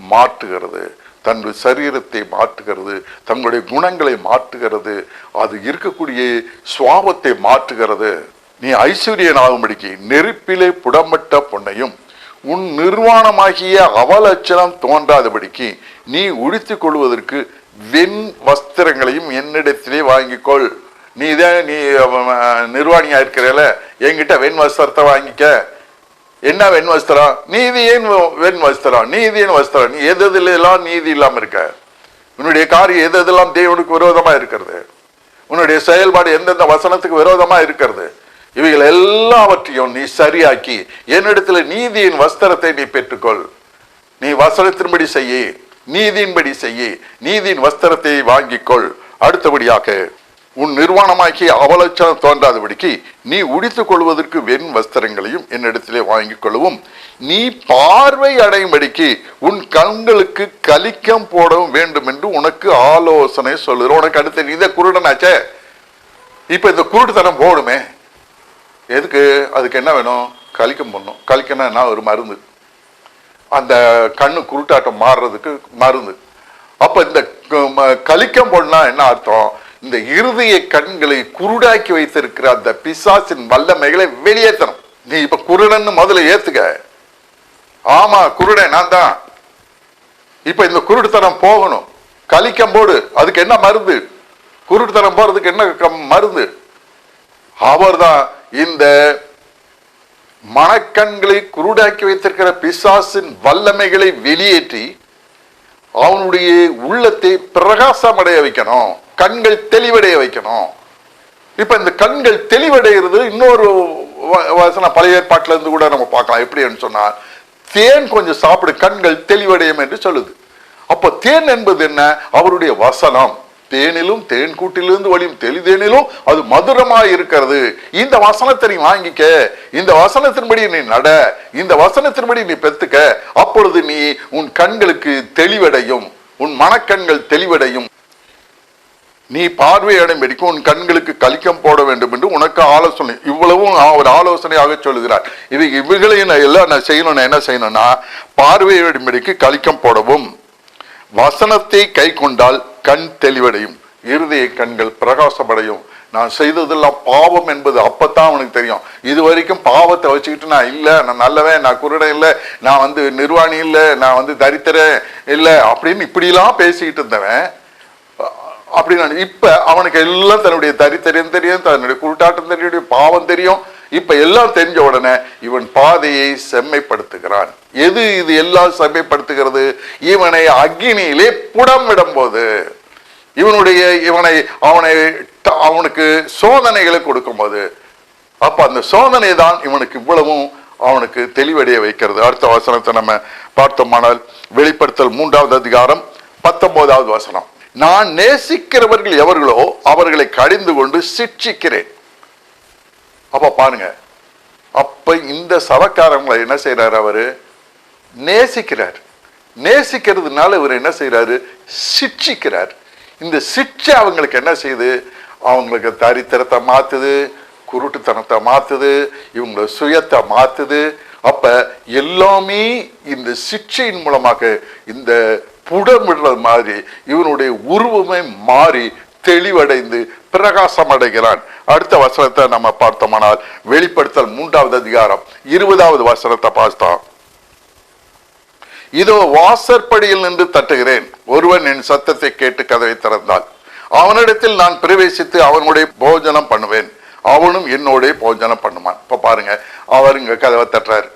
மாற்றுகிறது, தன்னுடைய சரீரத்தை மாற்றுகிறது, தங்களுடைய குணங்களை மாற்றுகிறது, அது இருக்கக்கூடிய சுவாபத்தை மாற்றுகிறது. நீ ஐஸ்வர்யனாகும்படிக்கு நெருப்பிலே புடம்பட்ட பொன்னையும் உன் நிர்வாணமாகிய அவலட்சணம் தோன்றாதபடிக்கு நீ உடுத்திக் கொள்வதற்கு வெண் வஸ்திரங்களையும் என்னிடத்திலே வாங்கிக்கொள். நீ தான் நீ நிர்வாணியா இருக்கிறல, என்கிட்ட வெண் வஸ்திரத்தை வாங்கிக்க. என்ன வெண் வஸ்திரம்? நீதி ஏன் வெண் வஸ்திரம்? நீதி ஏன் வஸ்திரம்? நீ எதெல்லாம் நீதி இல்லாம இருக்க? உன்னுடைய காரியம் எதெல்லாம் தேவனுக்கு விரோதமா இருக்கிறது? உன்னுடைய செயல்பாடு எந்தெந்த வசனத்துக்கு விரோதமா இருக்கிறது? இவைகள் எல்லாவற்றையும் நீ சரியாக்கி என்னிடத்துல நீதியின் வஸ்திரத்தை நீ பெற்றுக்கொள். நீ வசனத்தின்படி செய்ய, நீதியின்படி செய்ய, நீதியின் வஸ்திரத்தை வாங்கிக்கொள். அடுத்தபடியாக உன் நிர்வாணமாக்கி அவலட்சணம் தோன்றாதபடிக்கு நீ உடித்துக் கொள்வதற்கு வெண் வஸ்திரங்களையும் என்னிடத்திலே வாங்கிக் கொள்ளவும், நீ பார்வை அடையும்படிக்கு உன் கண்களுக்கு கலிக்கம் போடவும் வேண்டும் என்று உனக்கு ஆலோசனை சொல்லுறோம். உனக்கு அடுத்த நீ தான் குருடனாச்சே, இப்ப இந்த குருட்டுத்தனம் போடுமே, எதுக்கு? அதுக்கு என்ன வேணும்? கலிக்கம் போடணும். கலிக்கன்னா என்ன? ஒரு மருந்து. அந்த கண்ணு குருட்டாட்டம் மாறுறதுக்கு மருந்து. அப்ப இந்த கலிக்கம் போடனா என்ன அர்த்தம்? இந்த இருதய கண்களை குருடாக்கி வைத்திருக்கிற அந்த பிசாசின் வல்லமைகளை வெளியேற்றணும். நீ இப்ப குருடன்னு முதல்ல ஏத்துக்க. ஆமா குருடன் நான் தான். இப்ப இந்த குருடுத்தனம் போகணும். கலிக்கம் போடு. அதுக்கு என்ன மருந்து? குருடுத்தனம் போறதுக்கு என்ன மருந்து? அவர்தான் இந்த மனக்கண்களை குருடாக்கி வைத்திருக்கிற பிசாசின் வல்லமைகளை வெளியேற்றி அவனுடைய உள்ளத்தை பிரகாசமடைய வைக்கணும், கண்கள் தெளிவடைய வைக்கணும். இப்ப இந்த கண்கள் தெளிவடைகிறது இன்னொரு வசனம் பழைய ஏற்பாட்டில இருந்து கூட நம்ம பார்க்கலாம். எப்படின்னு சொன்னா, தேன் கொஞ்சம் சாப்பிடு கண்கள் தெளிவடையும் என்று சொல்லுது. அப்ப தேன் என்பது என்ன? அவருடைய வசனம். தேனிலும் தேன் கூட்டிலிருந்து வழியும் தெளிதேனிலும் அது மதுரமாய் இருக்கிறது. இந்த வசனத்தை நீ வாங்கிக்க, இந்த வசனத்தின்படி நீ நட, இந்த வசனத்தின்படி நீ பெத்துக்க. அப்பொழுது நீ உன் கண்களுக்கு தெளிவடையும், உன் மனக்கண்கள் தெளிவடையும். நீ பார்வையடைம்படிக்கு உன் கண்களுக்கு கலிக்கம் போட வேண்டும் என்று உனக்கு ஆலோசனை. இவ்வளவும் ஒரு ஆலோசனையாக சொல்லுகிறார். இவைகளையும் எல்லாம் நான் செய்யணும். என்ன செய்யணும்னா, பார்வையடைம்படிக்கு கலிக்கம் போடவும், வசனத்தை கை கொண்டால் கண் தெளிவடையும், இருதய கண்கள் பிரகாசமடையும். நான் செய்ததெல்லாம் பாவம் என்பது அப்பத்தான் அவனுக்கு தெரியும். இது வரைக்கும் பாவத்தை வச்சுக்கிட்டு நான் இல்லை, நான் நல்லவன், நான் குருடன் இல்லை, நான் நிர்வாணி இல்லை, நான் தரித்திரன் இல்லை அப்படின்னு இப்படிலாம் பேசிக்கிட்டு இருந்தவன் அப்படின்னு இப்ப அவனுக்கு எல்லாம் தன்னுடைய தரித்திரம் தெரியும், தன்னுடைய குருட்டாட்டம் தெரியும், பாவம் தெரியும். இப்ப எல்லாம் தெரிஞ்ச உடனே இவன் பாதையை செம்மைப்படுத்துகிறான். எது இது எல்லாம் செம்மைப்படுத்துகிறது? இவனை அக்னியிலே புடமிடும் போது, அவனுக்கு சோதனைகளை கொடுக்கும் போது, அப்ப அந்த சோதனை தான் இவனுக்கு இவ்வளவும் அவனுக்கு தெளிவடைய வைக்கிறது. அடுத்த வசனத்தை நம்ம பார்த்தோமானால் வெளிப்படுத்தல் 3வது அதிகாரம் 19வது வசனம். நான் நேசிக்கிறவர்கள் எவர்களோ அவர்களை கடிந்து கொண்டு சிட்சிக்கிறேன். அப்ப பாருங்க, அப்ப இந்த சபக்காரங்களை என்ன செய்யறாரு? அவரு நேசிக்கிறார். நேசிக்கிறதுனால இவர் என்ன செய்யறாரு? சிட்சிக்கிறார். இந்த சிட்சை அவங்களுக்கு என்ன செய்யுது? அவங்களுக்கு தரித்திரத்தை மாத்துது, குருட்டுத்தனத்தை மாத்துது, இவங்கள சுயத்தை மாத்துது. அப்ப எல்லாமே இந்த சிட்சையின் மூலமாக இந்த புடமிடுறது மாதிரி இவனுடைய உருவமே மாறி தெளிவடைந்து பிரகாசம் அடைகிறான். அடுத்த வசனத்தை நம்ம பார்த்தோமானால் வெளிப்படுத்தல் 3வது அதிகாரம் 20வது வசனத்தை பார்த்தோம். இதோ வாசற்படியில் நின்று தட்டுகிறேன், ஒருவன் என் சத்தத்தை கேட்டு கதவை திறந்தால் அவனிடத்தில் நான் பிரவேசித்து அவனுடைய போஜனம் பண்ணுவேன், அவனும் என்னோட போஜனம் பண்ணுவான். இப்ப பாருங்க, அவர் இங்க கதவை தட்டுறாரு.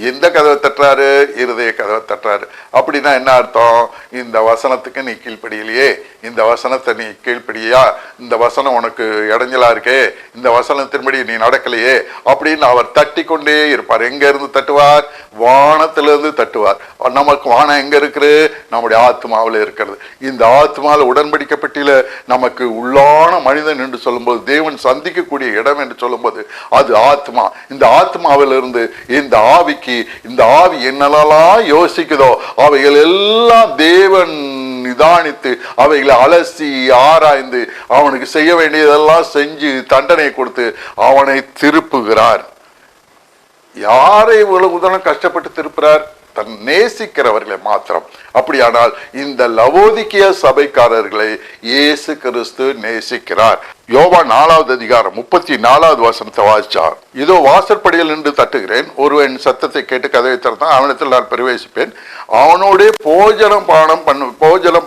எந்த கதவை தட்டுறாரு? இருதய கதவை தட்டுறாரு. அப்படின்னா என்ன அர்த்தம்? இந்த வசனத்துக்கு நீ கீழ்ப்படியிலையே, இந்த வசனத்தை நீ கீழ்ப்படியா, இந்த வசனம் உனக்கு இடைஞ்சலா இருக்கே, இந்த வசனத்தின்படி நீ நடக்கலையே அப்படின்னு அவர் தட்டி கொண்டே இருப்பார். எங்க இருந்து தட்டுவார்? வானத்திலிருந்து தட்டுவார். நமக்கு வானம் எங்க இருக்குது? நம்முடைய ஆத்மாவில் இருக்கிறது. இந்த ஆத்மாவில் உடன்படிக்கப்பட்டில நமக்கு உள்ளான மனிதன் என்று சொல்லும்போது, தேவன் சந்திக்கக்கூடிய இடம் என்று சொல்லும்போது அது ஆத்மா. இந்த ஆத்மாவிலிருந்து இந்த ஆவிக்கு, இந்த ஆவி என்னெல்லாம் யோசிக்குதோ அவைகள் எல்லாம் தேவன் நிதானித்து அவைகளை அலசி ஆராய்ந்து அவனுக்கு செய்ய வேண்டியதெல்லாம் செஞ்சு தண்டனை கொடுத்து அவனை திருப்புகிறார். யாரை இவ்வளவு தூரம் கஷ்டப்பட்டு திருப்புறார்? தன் நேசிக்கிறவர்களை மாத்திரம். அப்படியானால் இந்த லவோதிக்கிய சபைக்காரர்களை இயேசு கிறிஸ்து நேசிக்கிறார். யோவான் 4வது அதிகாரம் 34வது வசனத்தை வாசிச்சார். இதோ வாசற்படியில் நின்று தட்டுகிறேன், ஒருவன் சத்தத்தை கேட்டு கதவை திறந்தான் அவனிடத்தில் நான் பிரவேசிப்பேன், அவனோட போஜனம்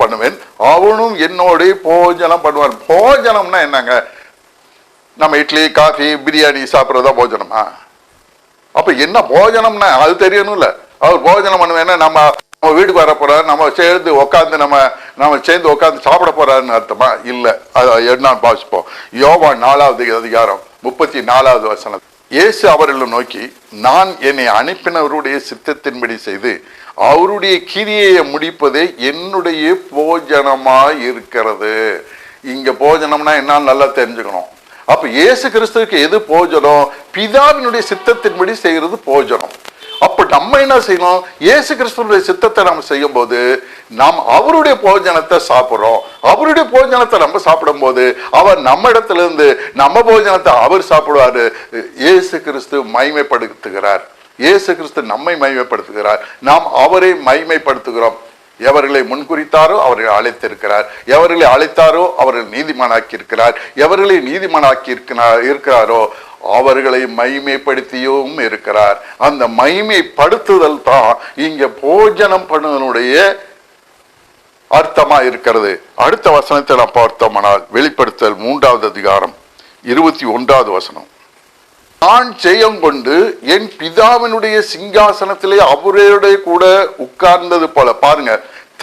பண்ணுவேன், அவனும் என்னோட போஜனம் பண்ணுவான். போஜனம்னா என்னங்க? நம்ம இட்லி காஃபி பிரியாணி சாப்பிட்றதா போஜனமா? அப்ப என்ன போஜனம்னா அது தெரியணும்ல. அவர் போஜனம் பண்ணுவேன்னா நம்ம வீட்டுக்கு வர போறாரு, நம்ம சேர்ந்து உட்காந்து உட்காந்து சாப்பிட போறாருன்னு அர்த்தமா? இல்ல. என்ன பாசிப்போம். யோவான் 4வது அதிகாரம் 34வது வசனம். இயேசு அவர்களை நோக்கி, நான் என்னை அனுப்பினவருடைய சித்தத்தின்படி செய்து அவருடைய கிரியை முடிப்பதே என்னுடைய போஜனமாய் இருக்கிறது. இங்க போஜனம்னா என்ன நல்லா தெரிஞ்சுக்கணும். அப்ப இயேசு கிறிஸ்துவுக்கு எது போஜனம்? பிதாவினுடைய சித்தத்தின்படி செய்யறது போஜனம். அப்ப நம்ம என்ன செய்யணும்? இயேசு கிறிஸ்துவுடைய சித்தத்தை நம்ம செய்யும் போது நாம் அவருடைய போஜனத்தை சாப்பிடுறோம். அவருடைய போஜனத்தை நம்ம சாப்பிடும் போது அவர் நம்ம இடத்துல இருந்து நம்ம போஜனத்தை அவர் சாப்பிடுவாரு. இயேசு கிறிஸ்து மகிமைப்படுத்துகிறார். இயேசு கிறிஸ்து நம்மை மகிமைப்படுத்துகிறார், நாம் அவரை மகிமைப்படுத்துகிறோம். எவர்களை முன்குறித்தாரோ அவர்களை அழைத்திருக்கிறார், எவர்களை அழைத்தாரோ அவர்கள் நீதிமானாக்கி இருக்கிறார், எவர்களை நீதிமானாக்கி இருக்கிறாரோ அவர்களை மகிமைப்படுத்தியும் இருக்கிறார். அந்த மகிமைப்படுத்துதல் தான் இங்க போஜனம் பண்ணுவதனுடைய அர்த்தமா இருக்கிறது. அடுத்த வசனத்தை நாம் பார்த்தோமானால் வெளிப்படுத்தல் 3வது அதிகாரம் 21வது வசனம். நான் ஜெயம் கொண்டு என் பிதாவினுடைய சிங்காசனத்திலே அவருடைய கூட உட்கார்ந்தது போல. பாருங்க,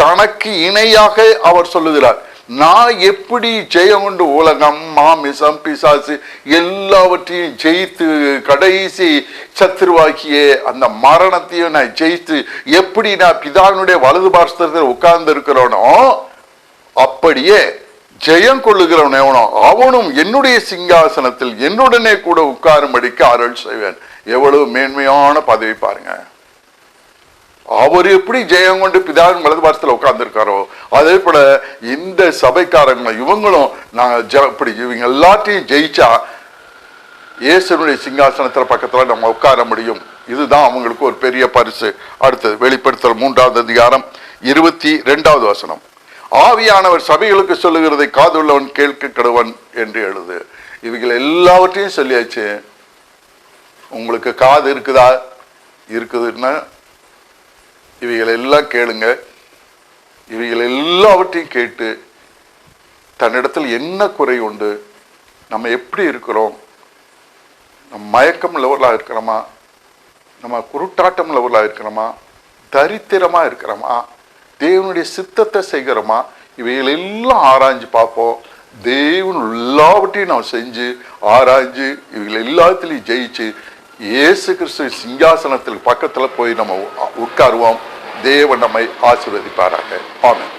தனக்கு இணையாக அவர் சொல்லுகிறார், நான் எப்படி ஜெயம் கொண்டு உலகம் மாமிசம் பிசாசு எல்லாவற்றையும் ஜெயித்து கடைசி சத்துருவாக்கிய அந்த மரணத்தையும் நான் ஜெயித்து எப்படி நான் பிதாவினுடைய வலது பார்சத்தில் உட்கார்ந்து இருக்கிறோனோ அப்படியே ஜெயம் கொள்ளுகிறவன் எவனோ அவனும் என்னுடைய சிங்காசனத்தில் என்னுடனே கூட உட்காரும்படிக்கு அருள் செய்வேன். எவ்வளவு மேன்மையான பதவி பாருங்க. அவர் எப்படி ஜெயம் கொண்டு பிதாவின் வலது பாரத்தில் உட்கார்ந்து இருக்காரோ அதே போல இந்த சபைக்காரங்க இவங்களும் இவங்க எல்லாத்தையும் ஜெயிச்சா இயேசுனுடைய சிங்காசனத்துல பக்கத்துல நம்ம உட்கார முடியும். இதுதான் அவங்களுக்கு ஒரு பெரிய பரிசு. அடுத்தது வெளிப்படுத்தல் 3வது அதிகாரம் 22வது வசனம். ஆவியானவர் சபைகளுக்கு சொல்லுகிறதை காதுள்ளவன் கேட்க கடவன் என்று எழுது. இவைகள் எல்லாவற்றையும் சொல்லியாச்சு. உங்களுக்கு காது இருக்குதா? இருக்குதுன்னா இவைகள் எல்லாம் கேளுங்க. இவைகள் எல்லாவற்றையும் கேட்டு தன்னிடத்தில் என்ன குறை உண்டு, நம்ம எப்படி இருக்கிறோம், நம்ம மயக்கம் லெவலாக இருக்கிறோமா, நம்ம குருட்டாட்டம் லெவலாக இருக்கிறோமா, தரித்திரமா இருக்கிறோமா, தேவனுடைய சித்தத்தை செய்கிறோமா, இவைகள் எல்லாம் ஆராய்ஞ்சு பார்ப்போம். தேவன் எல்லாவற்றையும் நாம் செஞ்சு ஆராய்ஞ்சு இவைகள் எல்லாத்திலையும் ஜெயிச்சு இயேசு கிறிஸ்து சிங்காசனத்தில் பக்கத்தில் போய் நம்ம உட்காருவோம். தேவன் நம்மை ஆசீர்வதிப்பாராக. ஆமென்.